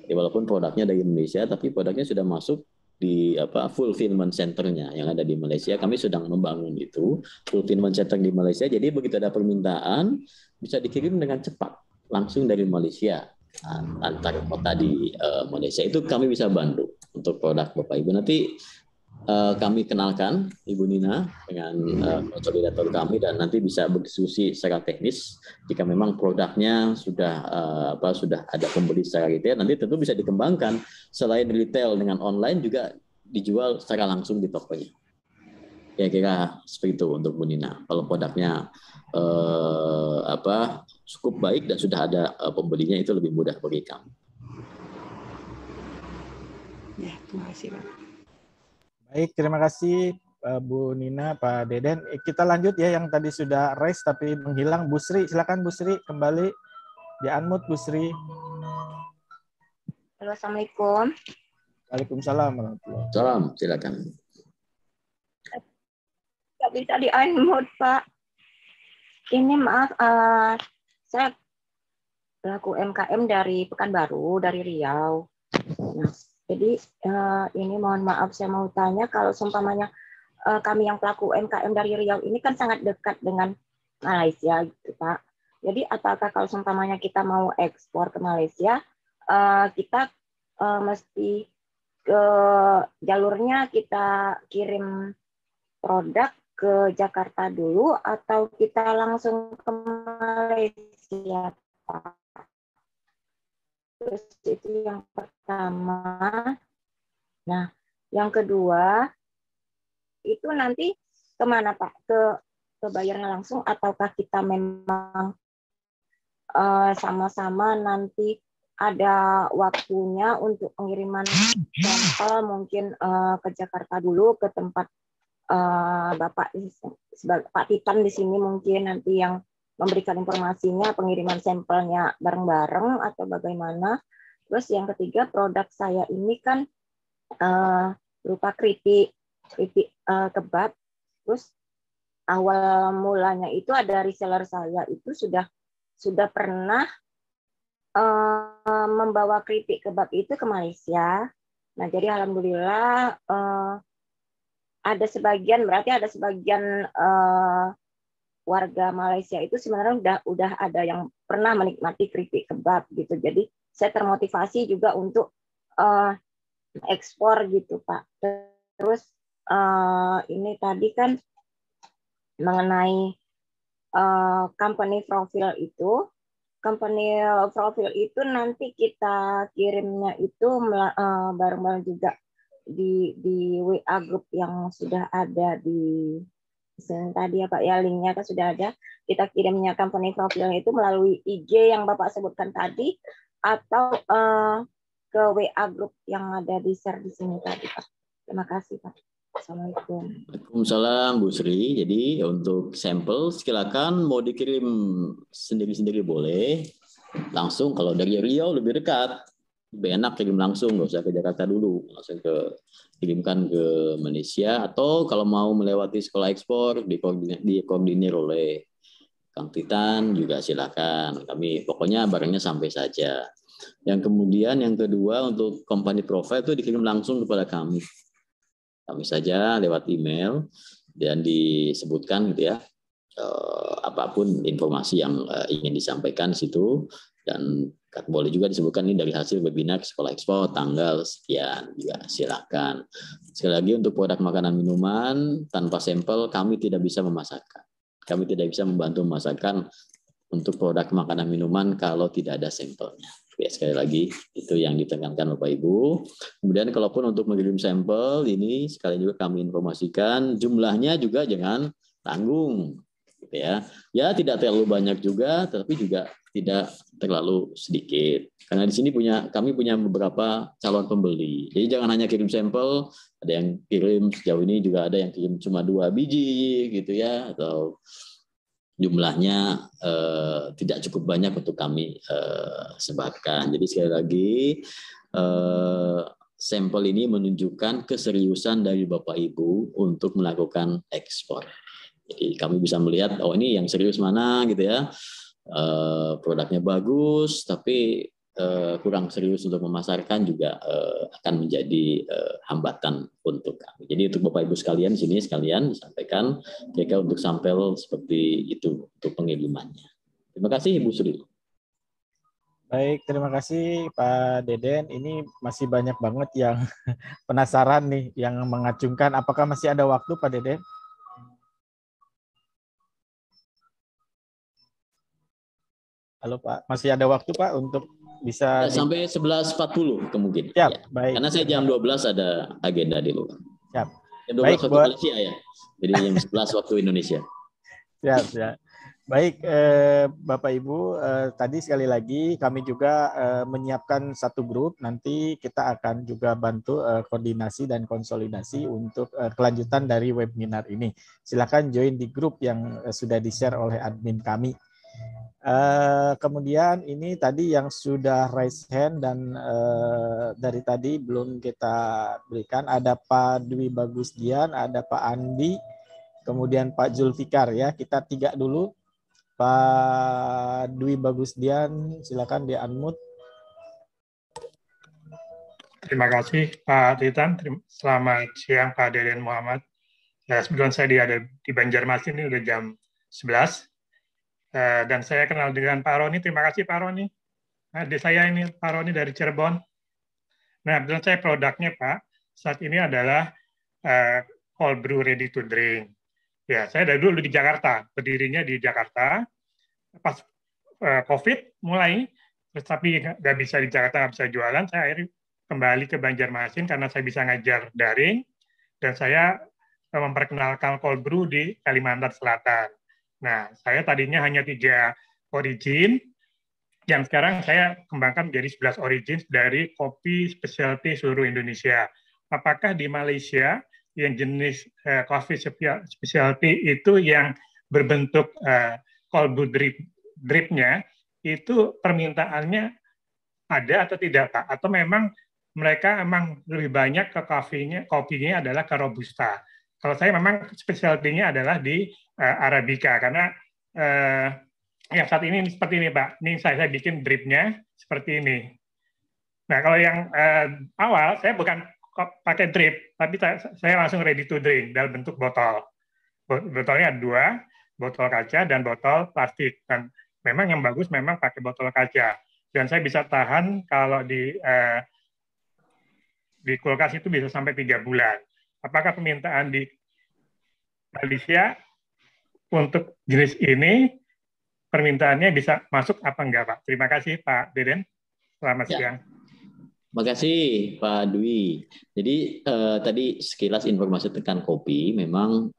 Speaker 3: Jadi walaupun produknya dari Indonesia, tapi produknya sudah masuk di fulfillment centernya yang ada di Malaysia. Kami sedang membangun itu fulfillment center di Malaysia. Jadi begitu ada permintaan bisa dikirim dengan cepat langsung dari Malaysia antar kota di Malaysia. Itu kami bisa bantu untuk produk Bapak Ibu. Nanti kami kenalkan Ibu Nina dengan konsolidator kami dan nanti bisa berdiskusi secara teknis. Jika memang produknya sudah ada pembeli secara retail, nanti tentu bisa dikembangkan selain retail dengan online juga dijual secara langsung di tokonya. Kira-kira seperti itu untuk Bu Nina. Kalau produknya cukup baik dan sudah ada pembelinya, itu lebih mudah bagi kami.
Speaker 8: Ya, terima kasih Pak.
Speaker 1: Baik, terima kasih Bu Nina, Pak Deden. Kita lanjut ya yang tadi sudah raise tapi menghilang. Bu Sri, silakan Bu Sri kembali. Di-unmute Bu Sri.
Speaker 9: Halo, Assalamualaikum.
Speaker 1: Waalaikumsalam warahmatullahi wabarakatuh.
Speaker 3: Salam, silakan.
Speaker 9: Nggak bisa di-unmute, Pak. Ini maaf, saya pelaku UMKM dari Pekanbaru, dari Riau. Nah, jadi ini mohon maaf saya mau tanya, kalau seumpamanya kami yang pelaku UMKM dari Riau ini kan sangat dekat dengan Malaysia gitu Pak. Jadi apakah kalau seumpamanya kita mau ekspor ke Malaysia, kita mesti ke jalurnya kita kirim produk ke Jakarta dulu atau kita langsung ke Malaysia Pak? Terus itu yang pertama. Nah, yang kedua itu nanti kemana Pak? Ke bayarnya langsung ataukah kita memang sama-sama nanti ada waktunya untuk pengiriman sampel mungkin ke Jakarta dulu ke tempat Bapak Pak Titan di sini mungkin nanti yang memberikan informasinya, pengiriman sampelnya bareng-bareng atau bagaimana. Terus yang ketiga, produk saya ini kan berupa keripik kebab. Terus awal mulanya itu ada reseller saya itu sudah pernah membawa keripik kebab itu ke Malaysia. Nah, jadi alhamdulillah ada sebagian warga Malaysia itu sebenarnya udah ada yang pernah menikmati keripik kebab gitu. Jadi saya termotivasi juga untuk ekspor gitu Pak. Terus ini tadi kan mengenai company profile itu. Company profile itu nanti kita kirimnya itu bareng-bareng juga di WA group yang sudah ada di tadi ya Pak ya, linknya kan sudah ada. Kita kirimnya company profile itu melalui IG yang Bapak sebutkan tadi atau ke WA group yang ada di share di sini tadi Pak. Terima kasih Pak. Assalamualaikum.
Speaker 3: Waalaikumsalam Bu Sri. Jadi untuk sampel silakan mau dikirim sendiri-sendiri boleh. Langsung kalau dari Riau lebih dekat. lebih enak kirim langsung, nggak usah ke Jakarta dulu, langsung kirimkan ke Malaysia, atau kalau mau melewati sekolah ekspor dikoordinir oleh Kang Titan juga silakan. Kami pokoknya barangnya sampai saja. Yang kemudian yang kedua untuk company profile itu dikirim langsung kepada kami saja lewat email dan disebutkan gitu ya apapun informasi yang ingin disampaikan di situ, dan boleh juga disebutkan ini dari hasil webinar sekolah ekspor tanggal sekian juga silakan. Sekali lagi untuk produk makanan minuman tanpa sampel kami tidak bisa memasarkan. Kami tidak bisa membantu memasarkan untuk produk makanan minuman kalau tidak ada sampelnya. Ya, sekali lagi itu yang ditekankan Bapak Ibu. Kemudian kalaupun untuk mengirim sampel ini sekali juga kami informasikan jumlahnya juga jangan tanggung. Gitu ya. Ya tidak terlalu banyak juga, tetapi juga tidak terlalu sedikit. Karena di sini kami punya beberapa calon pembeli. Jadi jangan hanya kirim sampel, ada yang kirim sejauh ini juga ada yang kirim cuma 2 biji gitu ya, atau jumlahnya tidak cukup banyak untuk kami sebarkan. Jadi sekali lagi sampel ini menunjukkan keseriusan dari Bapak Ibu untuk melakukan ekspor. Jadi kami bisa melihat ini yang serius mana gitu ya. Produknya bagus tapi kurang serius untuk memasarkan juga akan menjadi hambatan untuk kami. Jadi untuk Bapak Ibu sekalian di sini sekalian disampaikan kira-kira untuk sampel seperti itu untuk pengirimannya. Terima kasih Ibu Sri.
Speaker 1: Baik, terima kasih Pak Deden. Ini masih banyak banget yang penasaran nih, yang mengacungkan. Apakah masih ada waktu Pak Deden? Halo Pak, masih ada waktu Pak untuk bisa
Speaker 3: sampai 11.40 kemungkinan.
Speaker 1: Siap,
Speaker 3: ya.
Speaker 1: Baik.
Speaker 3: Karena saya jam 12 ada agenda di luar.
Speaker 1: Siap.
Speaker 3: Jam 12 baik, waktu Malaysia ya. Jadi jam 11 waktu Indonesia.
Speaker 1: Siap, siap. Baik, Bapak Ibu, tadi sekali lagi kami juga menyiapkan satu grup. Nanti kita akan juga bantu koordinasi dan konsolidasi untuk kelanjutan dari webinar ini. Silakan join di grup yang sudah di-share oleh admin kami. Kemudian ini tadi yang sudah raise hand dan dari tadi belum kita berikan, ada Pak Dwi Bagusdian, ada Pak Andi, kemudian Pak Zulfikar ya. Kita 3 dulu. Pak Dwi Bagusdian, silakan di-unmute.
Speaker 10: Terima kasih Pak Titan. Selamat siang Pak Deden Muhammad. Ya, sebelum saya ada di Banjarmasin ini udah jam 11. Dan saya kenal dengan Pak Roni. Terima kasih Pak Roni. Adik saya ini Pak Roni dari Cirebon. Nah, kebetulan saya produknya Pak saat ini adalah cold brew ready to drink. Ya, saya dari dulu di Jakarta, berdirinya di Jakarta. Pas COVID mulai, terus tapi nggak bisa di Jakarta, nggak bisa jualan, saya akhirnya kembali ke Banjarmasin karena saya bisa ngajar daring, dan saya memperkenalkan cold brew di Kalimantan Selatan. Nah, saya tadinya hanya 3 origin, yang sekarang saya kembangkan menjadi 11 origin dari kopi specialty seluruh Indonesia. Apakah di Malaysia yang jenis coffee specialty itu yang berbentuk cold brew dripnya, itu permintaannya ada atau tidak, Pak? Atau memang mereka emang lebih banyak ke kopinya adalah ke Robusta? Kalau saya memang specialty-nya adalah di Arabica, karena yang saat ini seperti ini Pak, ini saya bikin dripnya seperti ini. Nah kalau yang awal saya bukan pakai drip, tapi saya langsung ready to drink dalam bentuk botol. Botolnya ada 2, botol kaca dan botol plastik. Dan memang yang bagus memang pakai botol kaca. Dan saya bisa tahan kalau di kulkas itu bisa sampai 3 bulan. Apakah permintaan di Malaysia untuk jenis ini permintaannya bisa masuk apa enggak, Pak? Terima kasih, Pak Deden. Selamat siang.
Speaker 3: Terima kasih, Pak Dwi. Jadi tadi sekilas informasi tentang kopi, memang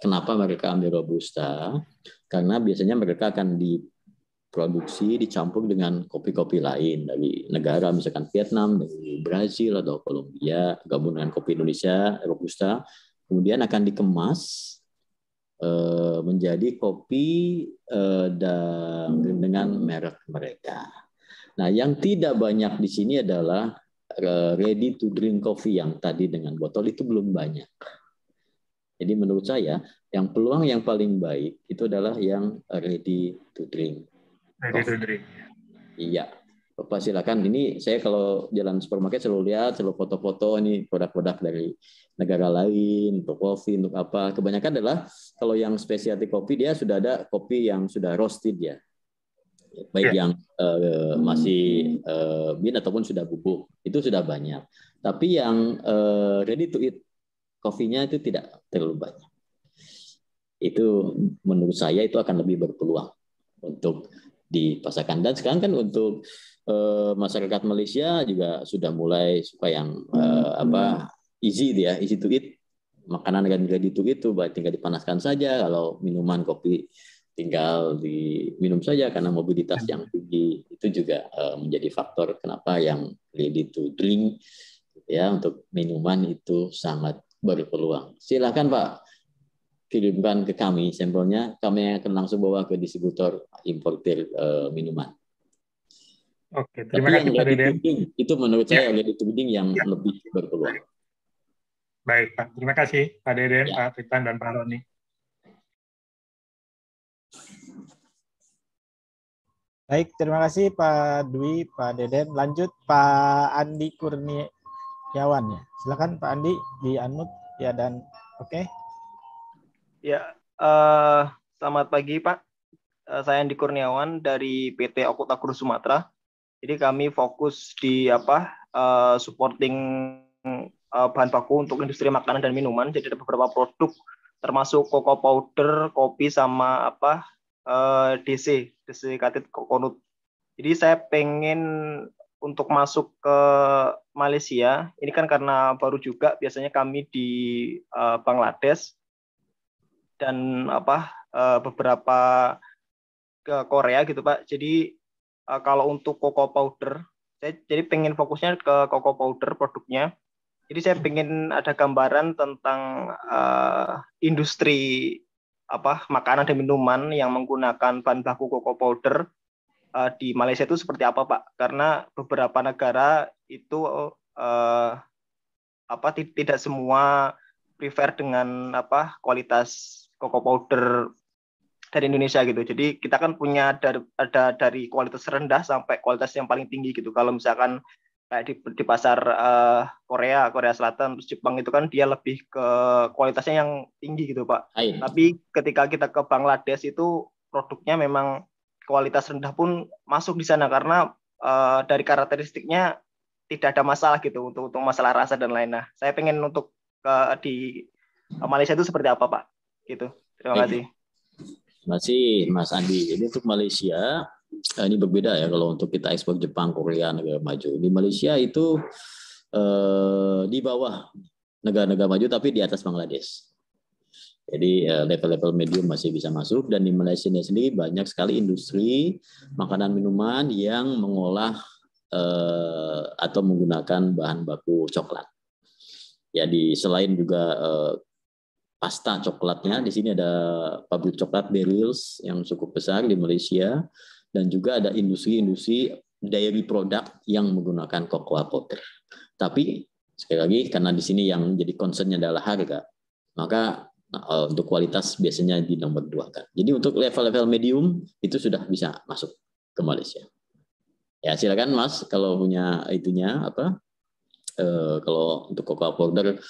Speaker 3: kenapa mereka ambil Robusta? Karena biasanya mereka akan diproduksi, dicampur dengan kopi-kopi lain dari negara, misalkan Vietnam, dari Brazil, atau Kolombia, gabung dengan kopi Indonesia, Robusta, kemudian akan dikemas menjadi kopi dengan merek mereka. Nah, yang tidak banyak di sini adalah ready to drink coffee yang tadi dengan botol itu belum banyak. Jadi menurut saya yang peluang yang paling baik itu adalah yang ready to drink.
Speaker 10: Ready to drink.
Speaker 3: Iya. Bapak silakan. Ini saya kalau jalan supermarket selalu lihat, selalu foto-foto ini produk-produk dari negara lain untuk kopi, untuk apa. Kebanyakan adalah kalau yang specialty kopi dia sudah ada kopi yang sudah roasted ya. Baik yang masih bean ataupun sudah bubuk, itu sudah banyak. Tapi yang ready to eat kopinya itu tidak terlalu banyak. Itu menurut saya itu akan lebih berpeluang untuk dipasarkan. Dan sekarang kan untuk masyarakat Malaysia juga sudah mulai suka yang easy ya, easy to eat. Makanan ready to eat itu tinggal dipanaskan saja. Kalau minuman kopi tinggal diminum saja karena mobilitas yang tinggi. Itu juga menjadi faktor kenapa yang ready to drink ya untuk minuman itu sangat berpeluang. Silakan Pak, kirimkan ke kami sampelnya, kami akan langsung bawa ke distributor importir minuman.
Speaker 10: Oke, terima kasih Pak Deden.
Speaker 3: Itu menurut saya ready to drink yang lebih berpeluang.
Speaker 10: Baik Pak, terima kasih Pak Deden, Pak Titan dan Pak Roni.
Speaker 1: Baik, terima kasih Pak Dwi, Pak Deden. Lanjut Pak Andi Kurniawan ya. Silakan Pak Andi di unmute ya dan oke.
Speaker 11: Ya, selamat pagi Pak. Saya Andi Kurniawan dari PT Okuta Group Sumatera. Jadi kami fokus di supporting bahan baku untuk industri makanan dan minuman. Jadi ada beberapa produk termasuk cocoa powder, kopi sama DC Katit Coconut. Jadi saya pengen untuk masuk ke Malaysia. Ini kan karena baru juga, biasanya kami di Bangladesh dan beberapa ke Korea gitu Pak. Jadi kalau untuk cocoa powder, saya jadi pengen fokusnya ke cocoa powder produknya. Jadi saya pengen ada gambaran tentang industri makanan dan minuman yang menggunakan bahan baku cocoa powder di Malaysia itu seperti apa Pak? Karena beberapa negara itu tidak semua prefer dengan kualitas cocoa powder dari Indonesia gitu. Jadi kita kan punya ada dari kualitas rendah sampai kualitas yang paling tinggi gitu. Kalau misalkan kayak di pasar Korea Selatan, terus Jepang itu kan dia lebih ke kualitasnya yang tinggi gitu Pak. Tapi ketika kita ke Bangladesh itu produknya memang kualitas rendah pun masuk di sana karena dari karakteristiknya tidak ada masalah gitu untuk masalah rasa dan lain-lain. Saya pengen untuk di Malaysia itu seperti apa Pak? Gitu. Terima kasih.
Speaker 3: Terima kasih Mas Andi. Jadi untuk Malaysia ini berbeda ya kalau untuk kita ekspor Jepang, Korea, negara maju. Di Malaysia itu di bawah negara-negara maju tapi di atas Bangladesh. Jadi level-level medium masih bisa masuk dan di Malaysia sendiri banyak sekali industri makanan minuman yang mengolah atau menggunakan bahan baku coklat. Ya selain juga pasta coklatnya, di sini ada pabrik coklat Berils yang cukup besar di Malaysia. Dan juga ada industri-industri dairy product yang menggunakan cocoa powder. Tapi sekali lagi karena di sini yang jadi concern-nya adalah harga, maka untuk kualitas biasanya di nomor 2 kan. Jadi untuk level-level medium itu sudah bisa masuk ke Malaysia. Ya silakan Mas kalau punya itunya kalau untuk cocoa powder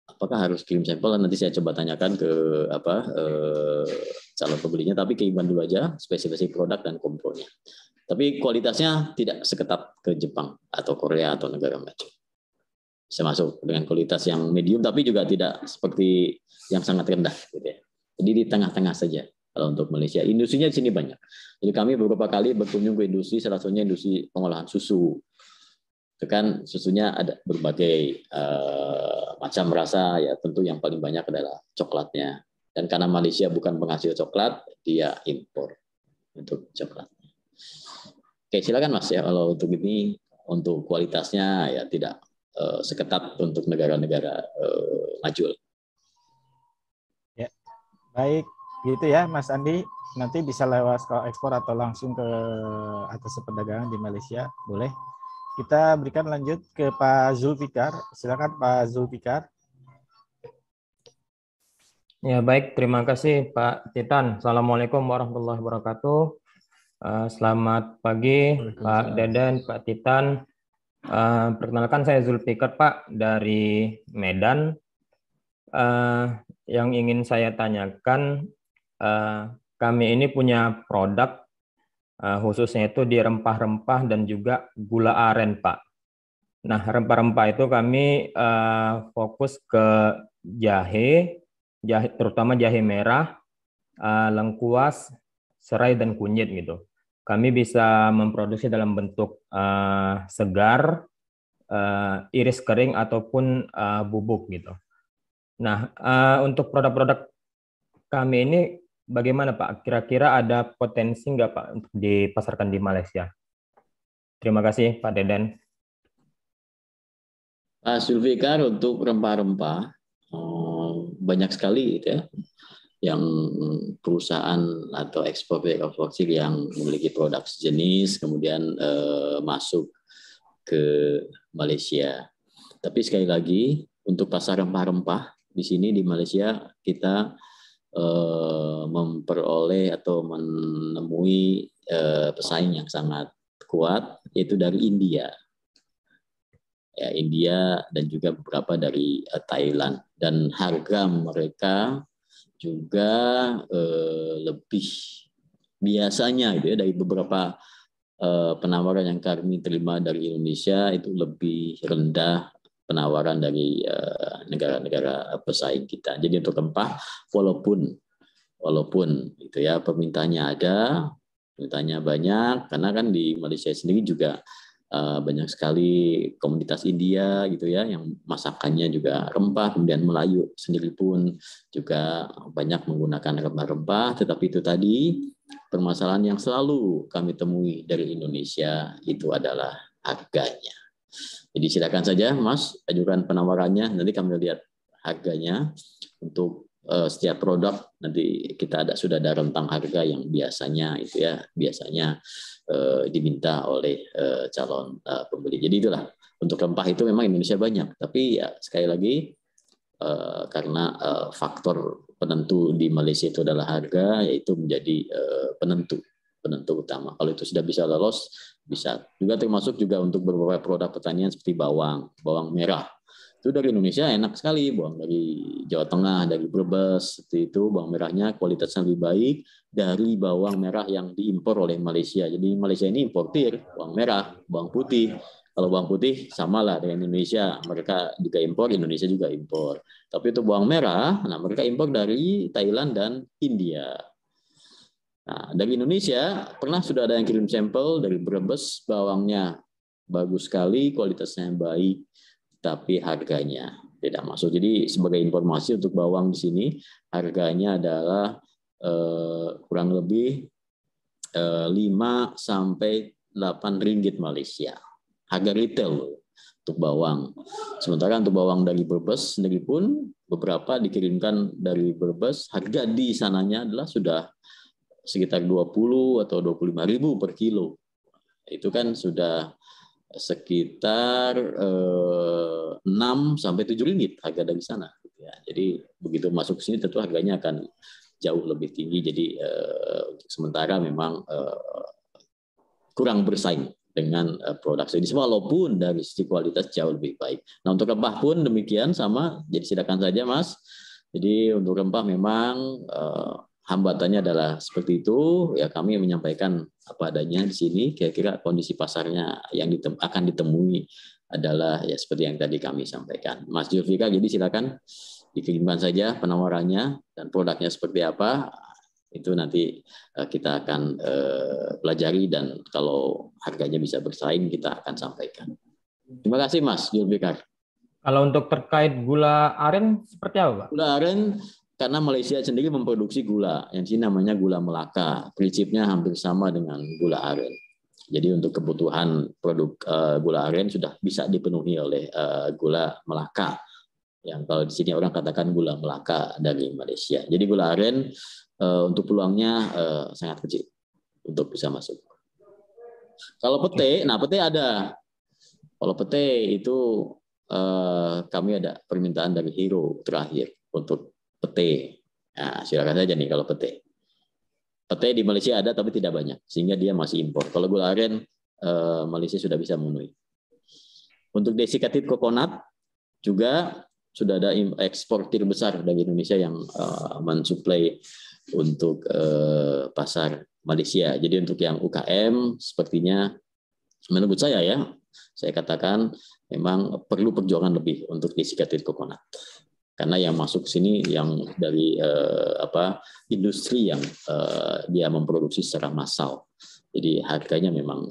Speaker 3: apakah harus kirim sampel? Nanti saya coba tanyakan ke calon pembelinya. Tapi keimbang dulu aja spesifikasi produk dan komponennya. Tapi kualitasnya tidak seketat ke Jepang atau Korea atau negara maju. Bisa masuk dengan kualitas yang medium, tapi juga tidak seperti yang sangat rendah. Gitu ya. Jadi di tengah-tengah saja kalau untuk Malaysia. Industrinya di sini banyak. Jadi kami beberapa kali berkunjung ke industri, salah satunya industri pengolahan susu. Kan susunya ada berbagai macam rasa ya, tentu yang paling banyak adalah coklatnya, dan karena Malaysia bukan penghasil coklat dia impor untuk coklatnya. Oke silakan Mas ya kalau untuk ini untuk kualitasnya ya tidak seketat untuk negara-negara maju.
Speaker 1: Ya baik Gitu ya, Mas Andi. Nanti bisa lewat Sekolah Ekspor atau langsung ke atas perdagangan di Malaysia, boleh. Kita berikan lanjut ke Pak Zulfikar. Silakan Pak Zulfikar.
Speaker 12: Ya baik, terima kasih Pak Titan. Assalamualaikum warahmatullahi wabarakatuh. Selamat pagi Pak Deden, Pak Titan. Perkenalkan saya Zulfikar Pak dari Medan. Yang ingin saya tanyakan, kami ini punya produk khususnya itu di rempah-rempah dan juga gula aren Pak. Nah rempah-rempah itu kami fokus ke jahe, terutama jahe merah, lengkuas, serai dan kunyit gitu. Kami bisa memproduksi dalam bentuk segar, iris kering ataupun bubuk gitu. Nah untuk produk-produk kami ini bagaimana Pak? Kira-kira ada potensi nggak Pak untuk dipasarkan di Malaysia? Terima kasih Pak Deden.
Speaker 3: Pak Zulfikar, untuk rempah-rempah banyak sekali gitu ya, yang perusahaan atau eksportir yang memiliki produk sejenis kemudian masuk ke Malaysia. Tapi sekali lagi untuk pasar rempah-rempah di sini di Malaysia kita memperoleh atau menemui pesaing yang sangat kuat, yaitu dari India. Ya, India dan juga beberapa dari Thailand, dan harga mereka juga lebih biasanya gitu ya, dari beberapa penawaran yang kami terima dari Indonesia itu lebih rendah penawaran dari negara-negara pesaing kita. Jadi untuk rempah walaupun itu ya permintaannya ada, permintaannya banyak, karena kan di Malaysia sendiri juga banyak sekali komunitas India gitu ya, yang masakannya juga rempah, kemudian Melayu sendiri pun juga banyak menggunakan rempah-rempah. Tetapi itu tadi permasalahan yang selalu kami temui dari Indonesia itu adalah harganya. Jadi silakan saja Mas ajukan penawarannya, nanti kami lihat harganya untuk setiap produk. Nanti kita sudah ada rentang harga yang biasanya itu ya, biasanya diminta oleh calon pembeli. Jadi itulah, untuk rempah itu memang Indonesia banyak, tapi ya sekali lagi karena faktor penentu di Malaysia itu adalah harga, yaitu menjadi penentu utama. Kalau itu sudah bisa lolos, bisa juga termasuk juga untuk beberapa produk pertanian seperti bawang merah. Itu dari Indonesia enak sekali, bawang dari Jawa Tengah, dari Brebes, seperti itu, bawang merahnya kualitasnya lebih baik dari bawang merah yang diimpor oleh Malaysia. Jadi Malaysia ini importir bawang merah, bawang putih. Kalau bawang putih samalah dengan Indonesia, mereka juga impor, Indonesia juga impor. Tapi itu bawang merah, nah mereka impor dari Thailand dan India. Nah, dari Indonesia pernah sudah ada yang kirim sampel dari Brebes, bawangnya bagus sekali, kualitasnya baik, tapi harganya tidak masuk. Jadi sebagai informasi untuk bawang di sini, harganya adalah kurang lebih 5 sampai 8 ringgit Malaysia. Harga retail untuk bawang. Sementara untuk bawang dari Brebes sendiri pun beberapa dikirimkan dari Brebes, harga di sananya adalah sudah sekitar 20 atau 25.000 per kilo. Itu kan sudah sekitar 6 sampai 7 ringgit harga dari sana. Jadi begitu masuk ke sini tentu harganya akan jauh lebih tinggi. Jadi untuk sementara memang kurang bersaing dengan produk ini, walaupun dari sisi kualitas jauh lebih baik. Nah untuk rempah pun demikian sama. Jadi silakan saja Mas. Jadi untuk rempah memang hambatannya adalah seperti itu, ya kami menyampaikan apa adanya di sini. Kira-kira kondisi pasarnya yang akan ditemui adalah ya seperti yang tadi kami sampaikan. Mas Zulfikar, jadi silakan dikirimkan saja penawarannya dan produknya seperti apa. Itu nanti kita akan pelajari, dan kalau harganya bisa bersaing kita akan sampaikan. Terima kasih Mas Zulfikar.
Speaker 12: Kalau untuk terkait gula aren seperti apa Pak? Gula
Speaker 3: aren, karena Malaysia sendiri memproduksi gula, yang sini namanya gula Melaka. Prinsipnya hampir sama dengan gula aren. Jadi untuk kebutuhan produk gula aren sudah bisa dipenuhi oleh gula Melaka. Yang kalau di sini orang katakan gula Melaka dari Malaysia. Jadi gula aren untuk peluangnya sangat kecil untuk bisa masuk. Kalau pete, nah pete ada. Kalau pete itu kami ada permintaan dari Hero terakhir untuk pete. Nah, silakan saja nih kalau pete. Pete di Malaysia ada tapi tidak banyak, sehingga dia masih impor. Kalau gula aren, Malaysia sudah bisa memenuhi. Untuk desiccated coconut juga sudah ada eksportir besar dari Indonesia yang mensuplai untuk pasar Malaysia. Jadi untuk yang UKM sepertinya menurut saya ya, saya katakan memang perlu perjuangan lebih untuk desiccated coconut. Karena yang masuk sini yang dari industri yang dia memproduksi secara massal. Jadi harganya memang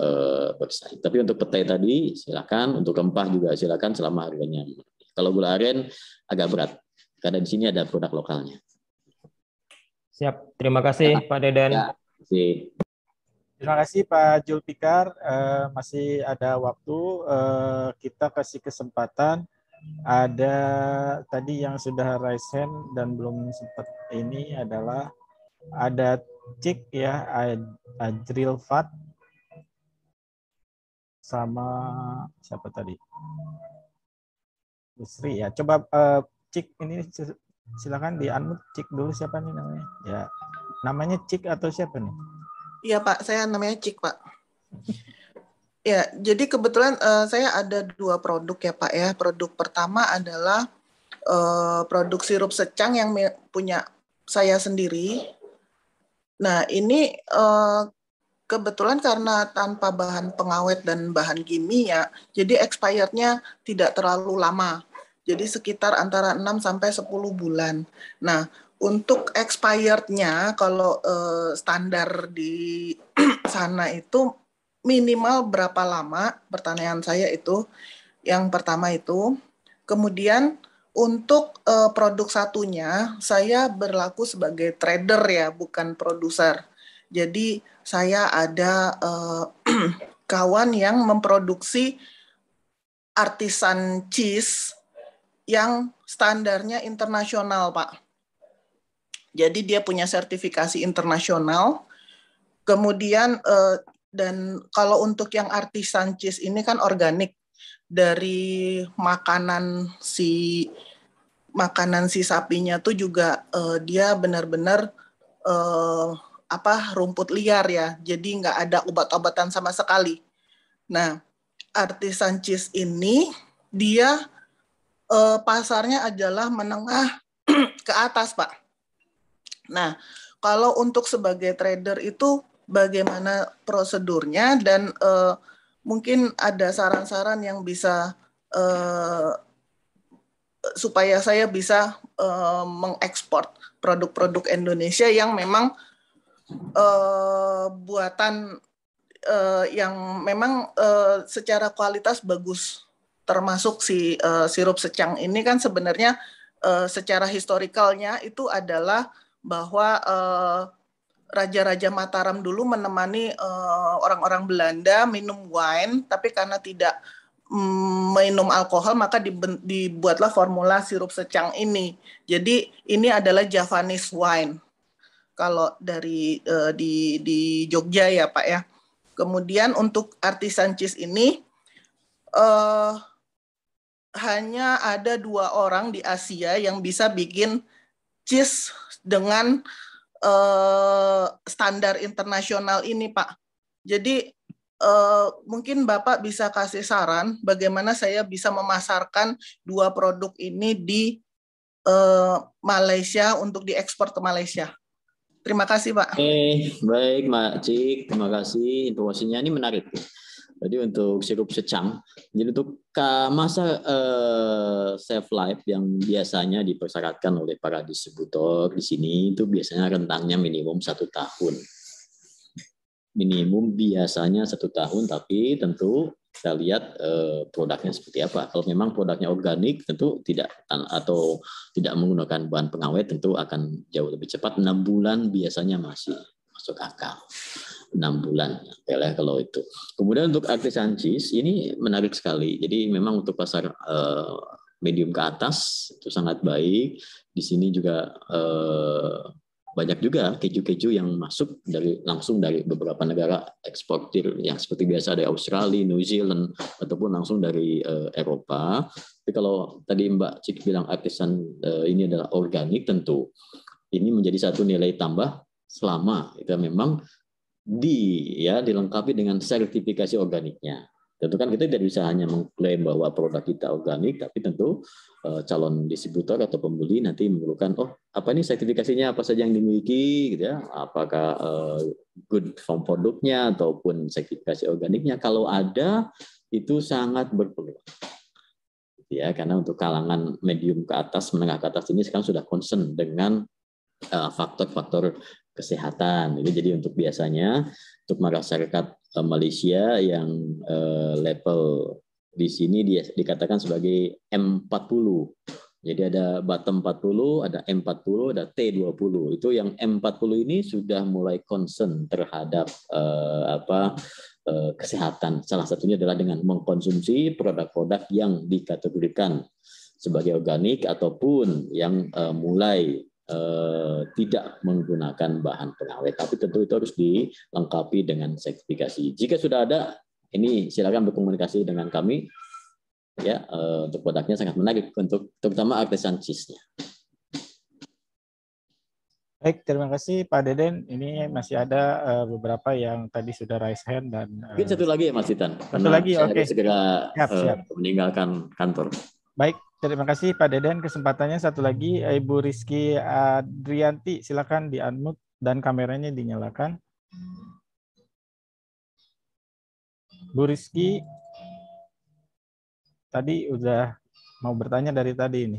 Speaker 3: bersaing. Tapi untuk petai tadi silakan, untuk rempah juga silakan selama harganya. Kalau gula aren agak berat karena di sini ada produk lokalnya.
Speaker 12: Siap, terima kasih Pak Deden.
Speaker 3: Ya,
Speaker 1: terima kasih Pak Julfikar. Masih ada waktu, kita kasih kesempatan. Ada tadi yang sudah raise hand dan belum sempat ini adalah ada Cik ya, Ajril Fat sama siapa tadi? Busri ya. Coba Cik ini silakan di-unmute Cik dulu, siapa nih namanya? Ya. Namanya Cik atau siapa nih?
Speaker 13: Iya Pak, saya namanya Cik Pak. Ya, jadi kebetulan saya ada 2 produk ya Pak ya. Produk pertama adalah produk sirup secang yang punya saya sendiri. Nah, ini kebetulan karena tanpa bahan pengawet dan bahan kimia, jadi expirednya tidak terlalu lama. Jadi sekitar antara 6 sampai 10 bulan. Nah, untuk expirednya kalau standar di sana itu minimal berapa lama, pertanyaan saya itu. Yang pertama itu. Kemudian untuk produk satunya, saya berlaku sebagai trader ya, bukan produser. Jadi saya ada kawan yang memproduksi artisan cheese yang standarnya internasional, Pak. Jadi dia punya sertifikasi internasional. Kemudian dan kalau untuk yang artisan cheese ini kan organik, dari makanan si sapinya tuh juga dia benar-benar rumput liar ya, jadi nggak ada obat-obatan sama sekali. Nah, artisan cheese ini dia pasarnya adalah menengah ke atas, Pak. Nah, kalau untuk sebagai trader itu bagaimana prosedurnya, dan mungkin ada saran-saran yang bisa supaya saya bisa mengekspor produk-produk Indonesia yang memang buatan yang memang secara kualitas bagus. Termasuk si sirup secang ini kan sebenarnya secara historikalnya itu adalah bahwa Raja-Raja Mataram dulu menemani orang-orang Belanda minum wine, tapi karena tidak minum alkohol maka dibuatlah formula sirup secang ini. Jadi ini adalah Javanese wine kalau dari di Jogja ya Pak ya. Kemudian untuk artisan cheese ini hanya ada 2 orang di Asia yang bisa bikin cheese dengan standar internasional ini, Pak. Jadi mungkin Bapak bisa kasih saran bagaimana saya bisa memasarkan 2 produk ini di Malaysia untuk diekspor ke Malaysia. Terima kasih, Pak.
Speaker 3: Baik, Mbak Cik. Terima kasih informasinya. Ini menarik. Jadi untuk sirup secang, jadi untuk masa shelf life yang biasanya dipersyaratkan oleh para distributor di sini itu biasanya rentangnya minimum 1 tahun. Minimum biasanya 1 tahun, tapi tentu kita lihat produknya seperti apa. Kalau memang produknya organik, tentu tidak atau tidak menggunakan bahan pengawet, tentu akan jauh lebih cepat. 6 bulan biasanya masih masuk akal. 6 bulan kalau itu. Kemudian untuk artisan cheese ini menarik sekali. Jadi memang untuk pasar medium ke atas itu sangat baik. Di sini juga banyak juga keju-keju yang masuk langsung dari beberapa negara eksportir yang seperti biasa dari Australia, New Zealand, ataupun langsung dari Eropa. Tapi kalau tadi Mbak Cik bilang artisan ini adalah organik, tentu ini menjadi satu nilai tambah selama itu memang dilengkapi dengan sertifikasi organiknya. Tentu kan kita tidak bisa hanya mengklaim bahwa produk kita organik, tapi tentu calon distributor atau pembeli nanti memerlukan, apa ini sertifikasinya, apa saja yang dimiliki, gitu ya, apakah good farm produknya ataupun sertifikasi organiknya. Kalau ada, itu sangat berpeluang. Ya, karena untuk kalangan medium ke atas, menengah ke atas ini sekarang sudah concern dengan faktor-faktor kesehatan. Jadi untuk biasanya untuk masyarakat Malaysia yang level di sini dikatakan sebagai M40. Jadi ada bottom 40, ada M40, ada T20. Itu yang M40 ini sudah mulai concern terhadap kesehatan. Salah satunya adalah dengan mengkonsumsi produk-produk yang dikategorikan sebagai organik ataupun yang mulai tidak menggunakan bahan pengawet, tapi tentu itu harus dilengkapi dengan sertifikasi. Jika sudah ada, ini silakan berkomunikasi dengan kami. Ya, untuk produknya sangat menarik untuk terutama artisan cheese-nya.
Speaker 1: Baik, terima kasih Pak Deden. Ini masih ada beberapa yang tadi sudah raise hand dan.
Speaker 3: Mungkin satu lagi ya Mas Titan.
Speaker 1: Satu lagi, oke.
Speaker 3: Segera
Speaker 1: siap.
Speaker 3: Meninggalkan kantor.
Speaker 1: Baik. Terima kasih Pak Deden. Kesempatannya satu lagi, Ibu Rizky Adrianti, silakan di-unmute dan kameranya dinyalakan. Bu Rizky, tadi udah mau bertanya dari tadi ini.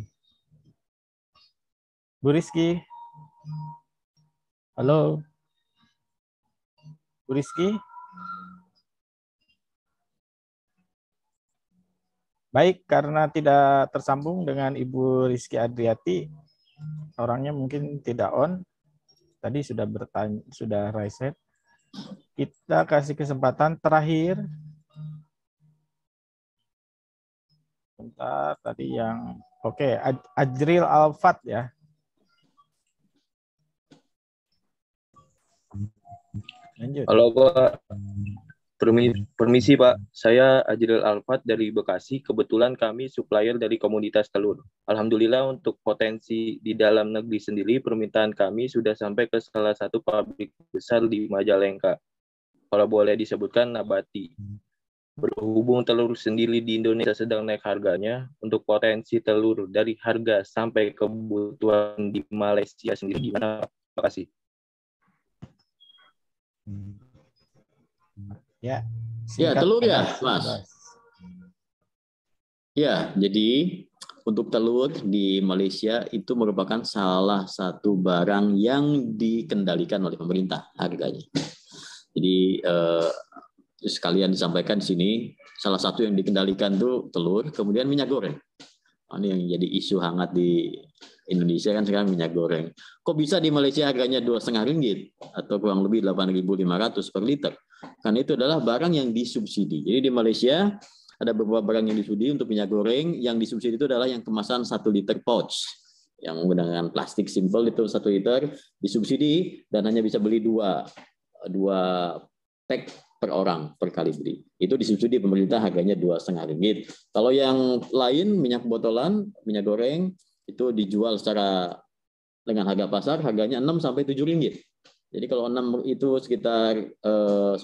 Speaker 1: Bu Rizky, halo. Bu Rizky. Baik, karena tidak tersambung dengan Ibu Rizky Adriati, orangnya mungkin tidak on. Tadi sudah bertanya, sudah raise hand. Kita kasih kesempatan terakhir. Bentar, tadi yang oke, Ajril Alfat ya. Lanjut.
Speaker 14: Halo Pak. Permisi Pak, saya Ajril Alfat dari Bekasi. Kebetulan kami supplier dari komoditas telur. Alhamdulillah untuk potensi di dalam negeri sendiri, permintaan kami sudah sampai ke salah satu pabrik besar di Majalengka. Kalau boleh disebutkan Nabati. Berhubung telur sendiri di Indonesia sedang naik harganya, untuk potensi telur dari harga sampai kebutuhan di Malaysia sendiri gimana? Terima kasih.
Speaker 3: Ya, telur ya, Mas. Ya, jadi untuk telur di Malaysia itu merupakan salah satu barang yang dikendalikan oleh pemerintah harganya. Jadi sekalian disampaikan di sini, salah satu yang dikendalikan itu telur, kemudian minyak goreng. Ini yang jadi isu hangat di Indonesia kan sekarang minyak goreng. Kok bisa di Malaysia harganya Rp2,5 atau kurang lebih 8.500 per liter? Karena itu adalah barang yang disubsidi. Jadi di Malaysia ada beberapa barang yang disubsidi untuk minyak goreng. Yang disubsidi itu adalah yang kemasan 1 liter pouch. Yang menggunakan plastik simpel itu 1 liter disubsidi dan hanya bisa beli dua pack per orang per kali beli. Itu disubsidi pemerintah harganya Rp2,5. Kalau yang lain minyak botolan, minyak goreng itu dijual secara dengan harga pasar harganya Rp6 sampai Rp7. Jadi kalau 6 itu sekitar 19.000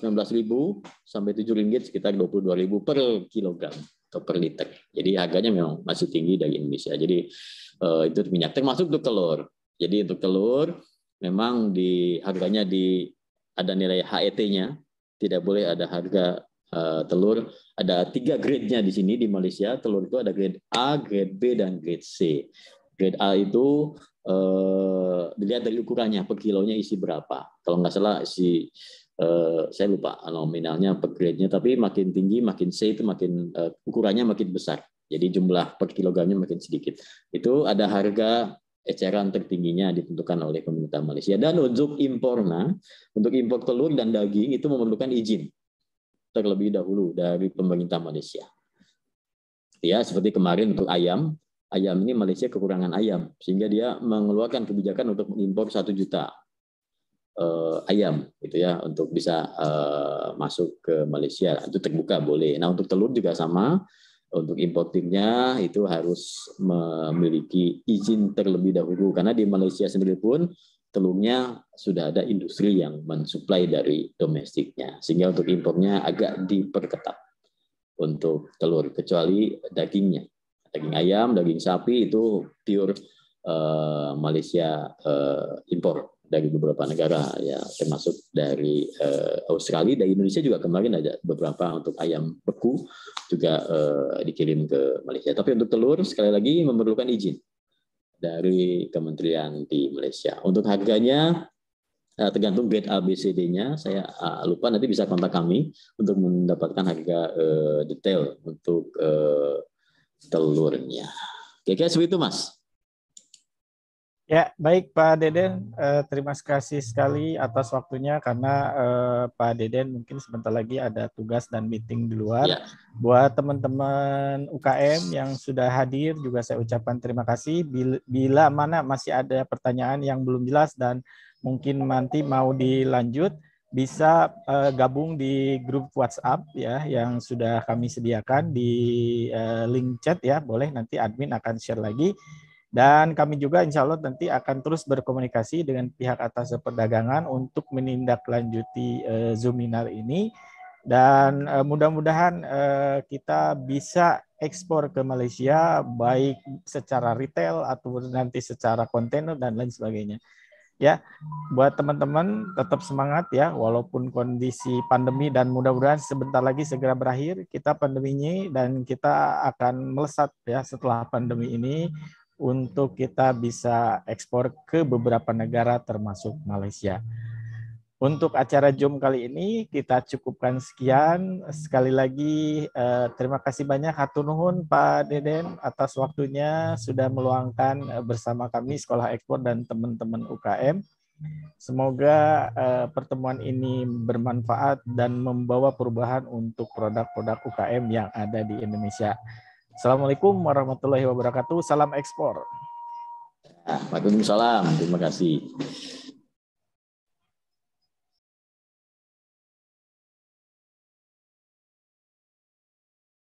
Speaker 3: sampai Rp7 sekitar 22.000 per kilogram atau per liter. Jadi harganya memang masih tinggi dari Indonesia. Jadi itu minyak termasuk untuk telur. Jadi untuk telur memang harganya ada nilai HET-nya. Tidak boleh ada harga telur. Ada 3 grade-nya di sini di Malaysia. Telur itu ada grade A, grade B, dan grade C. Grade A itu dilihat dari ukurannya, per kilonya isi berapa. Kalau nggak salah saya lupa nominalnya per grade-nya, tapi makin tinggi, makin C itu makin ukurannya makin besar. Jadi jumlah per kilogramnya makin sedikit. Itu ada harga eceran tertingginya ditentukan oleh pemerintah Malaysia. Dan untuk impornya, untuk impor telur dan daging itu memerlukan izin terlebih dahulu dari pemerintah Malaysia. Ya, seperti kemarin untuk ayam ayam ini Malaysia kekurangan ayam, sehingga dia mengeluarkan kebijakan untuk mengimpor 1 juta ayam gitu ya, untuk bisa masuk ke Malaysia. Itu terbuka boleh. Nah, untuk telur juga sama. Untuk importirnya itu harus memiliki izin terlebih dahulu, karena di Malaysia sendiri pun telurnya sudah ada industri yang mensuplai dari domestiknya, sehingga untuk impornya agak diperketat untuk telur, kecuali dagingnya. Daging ayam, daging sapi itu pure Malaysia impor dari beberapa negara ya, termasuk dari Australia. Dari Indonesia juga kemarin ada beberapa untuk ayam beku juga dikirim ke Malaysia. Tapi untuk telur sekali lagi memerlukan izin dari kementerian di Malaysia. Untuk harganya tergantung grade A, B, C, D-nya. Saya lupa, nanti bisa kontak kami untuk mendapatkan harga detail untuk telurnya. Kira-kira seperti itu, Mas.
Speaker 1: Ya, baik Pak Deden, terima kasih sekali atas waktunya, karena Pak Deden mungkin sebentar lagi ada tugas dan meeting di luar. Ya. Buat teman-teman UKM yang sudah hadir juga saya ucapkan terima kasih. Bila mana masih ada pertanyaan yang belum jelas dan mungkin nanti mau dilanjut, bisa gabung di grup WhatsApp ya yang sudah kami sediakan di link chat ya, boleh, nanti admin akan share lagi. Dan kami juga insya Allah nanti akan terus berkomunikasi dengan pihak atas perdagangan untuk menindaklanjuti Zoominar ini. Dan mudah-mudahan kita bisa ekspor ke Malaysia, baik secara retail atau nanti secara kontainer dan lain sebagainya. Ya, buat teman-teman tetap semangat ya, walaupun kondisi pandemi, dan mudah-mudahan sebentar lagi segera berakhir kita pandeminya, dan kita akan melesat ya setelah pandemi ini, untuk kita bisa ekspor ke beberapa negara termasuk Malaysia. Untuk acara Zoom kali ini kita cukupkan sekian. Sekali lagi terima kasih banyak, hatur nuhun Pak Deden atas waktunya sudah meluangkan bersama kami Sekolah Ekspor dan teman-teman UKM. Semoga pertemuan ini bermanfaat dan membawa perubahan untuk produk-produk UKM yang ada di Indonesia. Assalamualaikum warahmatullahi wabarakatuh. Salam ekspor.
Speaker 3: Waalaikumsalam. Terima kasih.